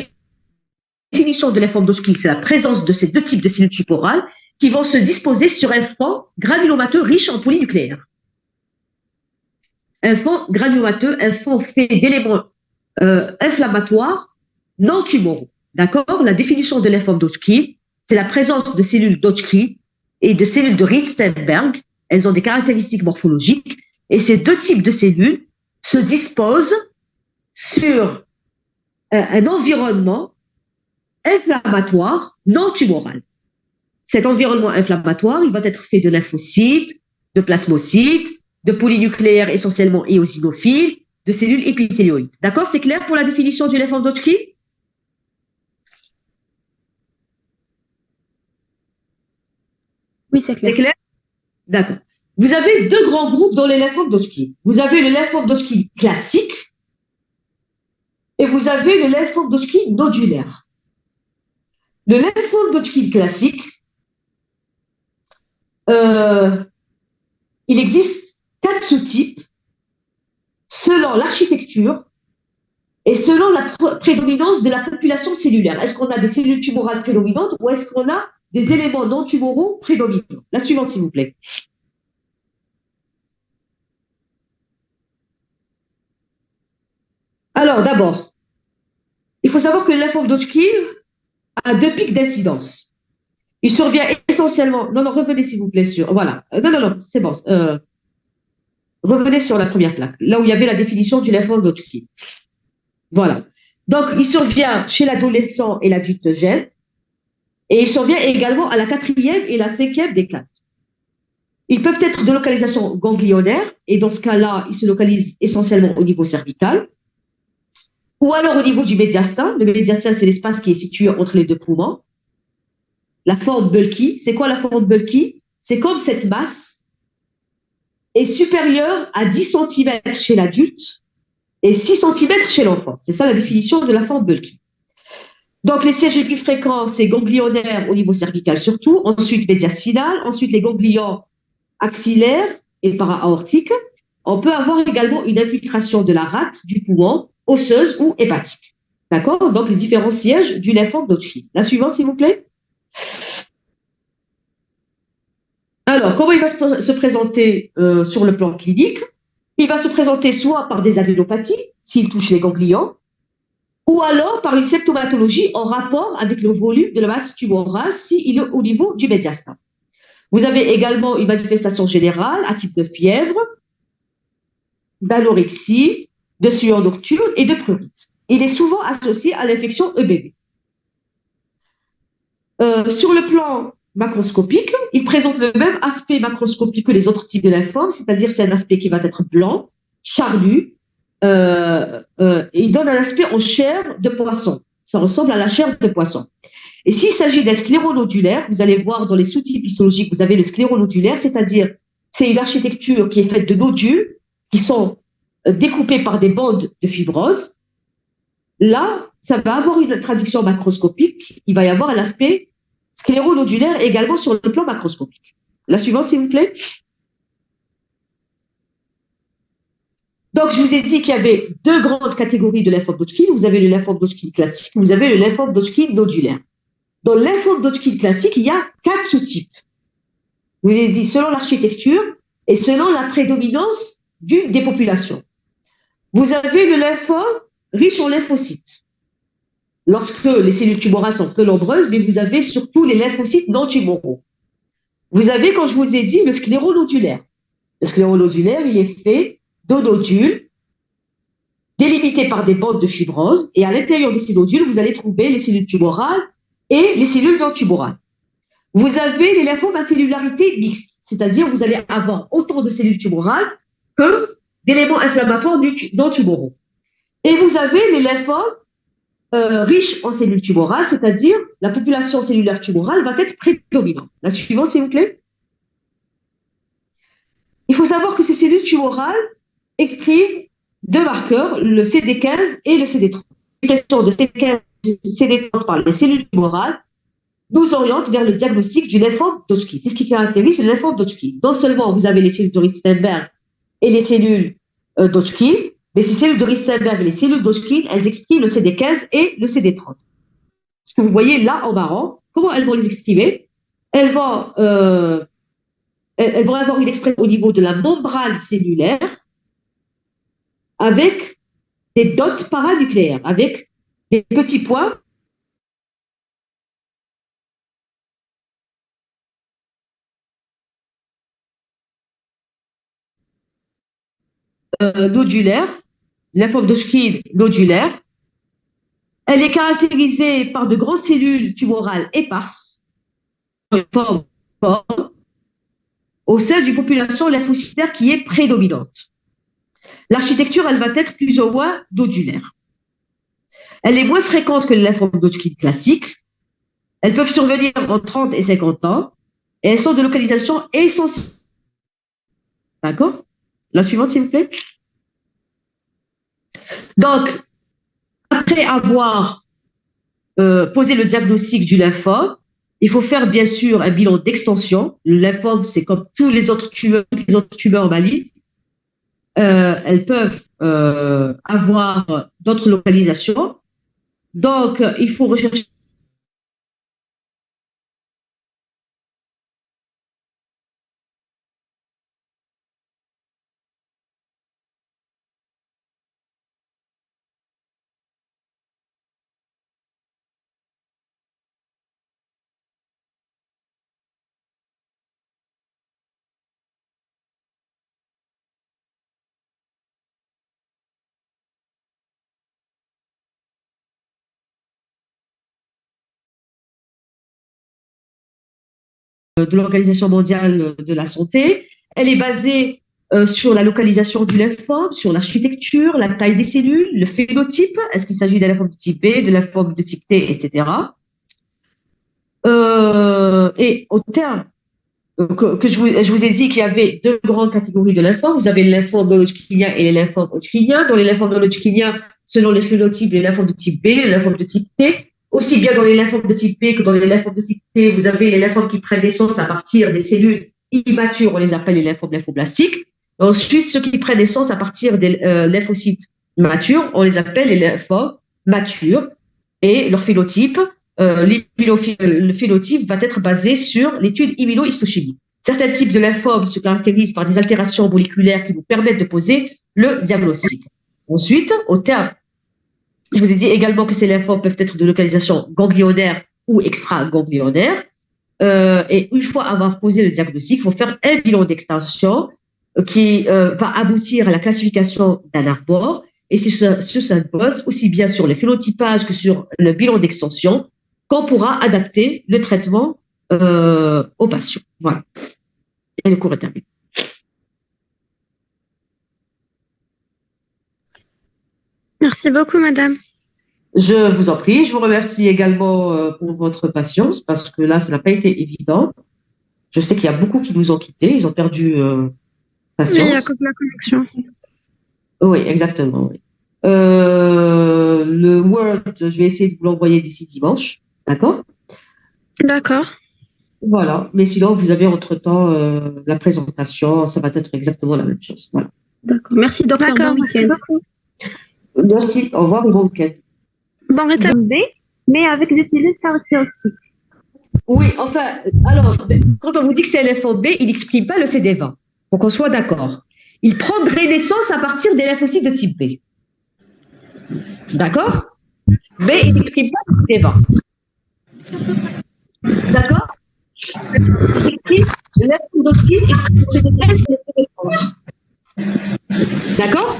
définition de lymphome d'Hodgkin, c'est la présence de ces 2 types de cellules tumorales qui vont se disposer sur un fond granulomateux riche en polynucléaires. Un fond granulomateux, un fond fait d'éléments inflammatoires non tumoraux. D'accord? La définition de lymphome d'Hodgkin, c'est la présence de cellules d'Hodgkin et de cellules de Rittenberg. Elles ont des caractéristiques morphologiques et ces 2 types de cellules se disposent sur un environnement inflammatoire non tumoral. Cet environnement inflammatoire, il va être fait de lymphocytes, de plasmocytes, de polynucléaires essentiellement éosinophiles, de cellules épithéliaux. D'accord? C'est clair pour la définition du lymphome d'Hodgkin? Oui, c'est clair. C'est clair? D'accord. Vous avez 2 grands groupes dans les lymphomes d'Hodgkin. Vous avez le lymphome d'Hodgkin classique et vous avez le lymphome d'Hodgkin nodulaire. Le lymphome d'Hodgkin classique, il existe 4 sous-types selon l'architecture et selon la prédominance de la population cellulaire. Est-ce qu'on a des cellules tumorales prédominantes ou est-ce qu'on a des éléments non tumoraux prédominants? La suivante, s'il vous plaît. Alors, d'abord, il faut savoir que le lymphome d'Hodgkin a 2 pics d'incidence. Il survient essentiellement... Non, revenez s'il vous plaît sur... Voilà. Non, c'est bon. Revenez sur la première plaque, là où il y avait la définition du lymphome d'Hodgkin. Voilà. Donc, il survient chez l'adolescent et l'adulte jeune, et il survient également à la 4e et la 5e décade. Ils peuvent être de localisation ganglionnaire, et dans ce cas-là, ils se localisent essentiellement au niveau cervical, ou alors au niveau du médiastin. Le médiastin, c'est l'espace qui est situé entre les 2 poumons. La forme bulky, c'est quoi la forme bulky? C'est comme cette masse est supérieure à 10 cm chez l'adulte et 6 cm chez l'enfant. C'est ça la définition de la forme bulky. Donc, les sièges les plus fréquents, c'est ganglionnaire au niveau cervical surtout, ensuite médiastinal, ensuite les ganglions axillaires et para-aortiques. On peut avoir également une infiltration de la rate du poumon, osseuse ou hépatique. D'accord? Donc, les différents sièges du lymphome d'Hodgkin. La suivante, s'il vous plaît. Alors, comment il va se présenter sur le plan clinique? Il va se présenter soit par des adénopathies, s'il touche les ganglions, ou alors par une symptomatologie en rapport avec le volume de la masse tumorale s'il est au niveau du médiastin. Vous avez également une manifestation générale à type de fièvre, d'anorexie, de sueur nocturne et de prurite. Il est souvent associé à l'infection EBV. Sur le plan macroscopique, il présente le même aspect macroscopique que les autres types de lymphomes, c'est-à-dire c'est un aspect qui va être blanc, charnu, et il donne un aspect en chair de poisson. Ça ressemble à la chair de poisson. Et s'il s'agit d'un scléronodulaire, vous allez voir dans les sous-types histologiques, vous avez le scléronodulaire, c'est-à-dire c'est une architecture qui est faite de nodules qui sont découpés par des bandes de fibrose. Là, ça va avoir une traduction macroscopique. Il va y avoir un aspect scléronodulaire également sur le plan macroscopique. La suivante, s'il vous plaît. Donc, je vous ai dit qu'il y avait 2 grandes catégories de lymphome d'Hodgkin. Vous avez le lymphome d'Hodgkin classique, vous avez le lymphome d'Hodgkin nodulaire. Dans le lymphome d'Hodgkin classique, il y a 4 sous-types. Je vous ai dit selon l'architecture et selon la prédominance d'une des populations. Vous avez le lymphome riche en lymphocytes. Lorsque les cellules tumorales sont peu nombreuses, mais vous avez surtout les lymphocytes non tumoraux. Vous avez, quand je vous ai dit, le scléronodulaire. Le sclérome nodulaire, il est fait de nodules délimités par des bandes de fibrose. Et à l'intérieur de ces nodules, vous allez trouver les cellules tumorales et les cellules non tumorales. Vous avez les lymphomes à cellularité mixte, c'est-à-dire vous allez avoir autant de cellules tumorales que d'éléments inflammatoires non tumoraux. Et vous avez les lymphomes riches en cellules tumorales, c'est-à-dire la population cellulaire tumorale va être prédominante. La suivante, s'il vous plaît. Il faut savoir que ces cellules tumorales expriment deux marqueurs, le CD15 et le CD30. L'expression de CD15 et CD30 par les cellules tumorales nous oriente vers le diagnostic du lymphome d'Hodgkin. C'est ce qui caractérise le lymphome d'Hodgkin. Non seulement vous avez les cellules de Ristenberg et les cellules d'Hodgkin, mais ces cellules de Ristenberg et les cellules d'Hodgkin, elles expriment le CD15 et le CD30. Ce que vous voyez là en marron, comment elles vont les exprimer? Elles vont avoir une expression au niveau de la membrane cellulaire avec des dots paranucléaires, avec des petits points nodulaires, lymphome d'Hodgkin nodulaire. Elle est caractérisée par de grandes cellules tumorales éparses, au sein d'une population lymphocytaire qui est prédominante. L'architecture, elle va être plus ou moins nodulaire. Elle est moins fréquente que les lymphomes d'Hodgkin classiques. Elles peuvent survenir en 30 et 50 ans et elles sont de localisation essentielle. D'accord? La suivante, s'il vous plaît. Donc, après avoir posé le diagnostic du lymphome, il faut faire bien sûr un bilan d'extension. Le lymphome, c'est comme tous les autres tumeurs malignes. Elles peuvent avoir d'autres localisations. Donc, il faut rechercher de l'Organisation mondiale de la santé. Elle est basée sur la localisation du lymphome, sur l'architecture, la taille des cellules, le phénotype, est-ce qu'il s'agit d'un lymphome de type B, de lymphome de type T, etc. Et au terme que je vous ai dit qu'il y avait deux grandes catégories de lymphomes. Vous avez les lymphomes non-Hodgkiniens et les lymphomes Hodgkiniens. Dans les lymphomes non-Hodgkiniens, selon les phénotypes, les lymphomes de type B, les lymphomes de type T. Aussi bien dans les lymphomes de type B que dans les lymphomes de type T, vous avez les lymphomes qui prennent naissance à partir des cellules immatures, on les appelle les lymphomes lymphoblastiques. Ensuite, ceux qui prennent naissance à partir des lymphocytes matures, on les appelle les lymphomes matures. Et leur phénotype, le phénotype va être basé sur l'étude immunohistochimique. Certains types de lymphomes se caractérisent par des altérations moléculaires qui vous permettent de poser le diagnostic. Ensuite, au terme, je vous ai dit également que ces lymphomes peuvent être de localisation ganglionnaire ou extra-ganglionnaire. Et une fois avoir posé le diagnostic, il faut faire un bilan d'extension qui va aboutir à la classification d'un arbore. Et c'est sur cette base, aussi bien sur le phénotypage que sur le bilan d'extension, qu'on pourra adapter le traitement aux patients. Voilà. Et le cours est terminé. Merci beaucoup, madame. Je vous en prie. Je vous remercie également pour votre patience parce que là, ça n'a pas été évident. Je sais qu'il y a beaucoup qui nous ont quittés. Ils ont perdu patience. Oui, à cause de la connexion. Oui, exactement. Oui. Le Word, je vais essayer de vous l'envoyer d'ici dimanche. D'accord? D'accord. Voilà. Mais sinon, vous avez entre-temps la présentation. Ça va être exactement la même chose. Voilà. D'accord. Merci, docteur. D'accord, Bon merci week-end. beaucoup. Merci. Au revoir et bon week-end. Bon rétablissement. B, mais avec des cellules caractéristiques. Oui, enfin, alors, quand on vous dit que c'est lymphobe B, il n'exprime pas le CD20. Pour qu'on soit d'accord. Il prendrait naissance à partir des lymphocytes de type B. D'accord? Mais il n'exprime pas le CD20. D'accord? Il exprime le lymphocyte d'Hodgkin et le CD13 et le CD30. D'accord?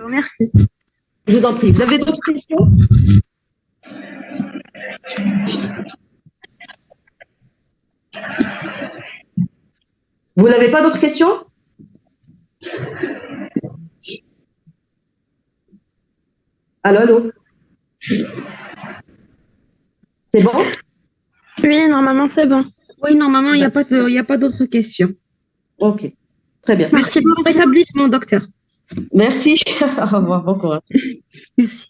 Merci. Je vous en prie. Vous avez d'autres questions? Vous n'avez pas d'autres questions? Allô, allô? C'est bon? Oui, normalement, c'est bon. Oui, normalement, il n'y a pas d'autres questions. Ok. Très bien. Merci Bon beaucoup. rétablissement, docteur. Merci. Au revoir. Bon courage. Merci.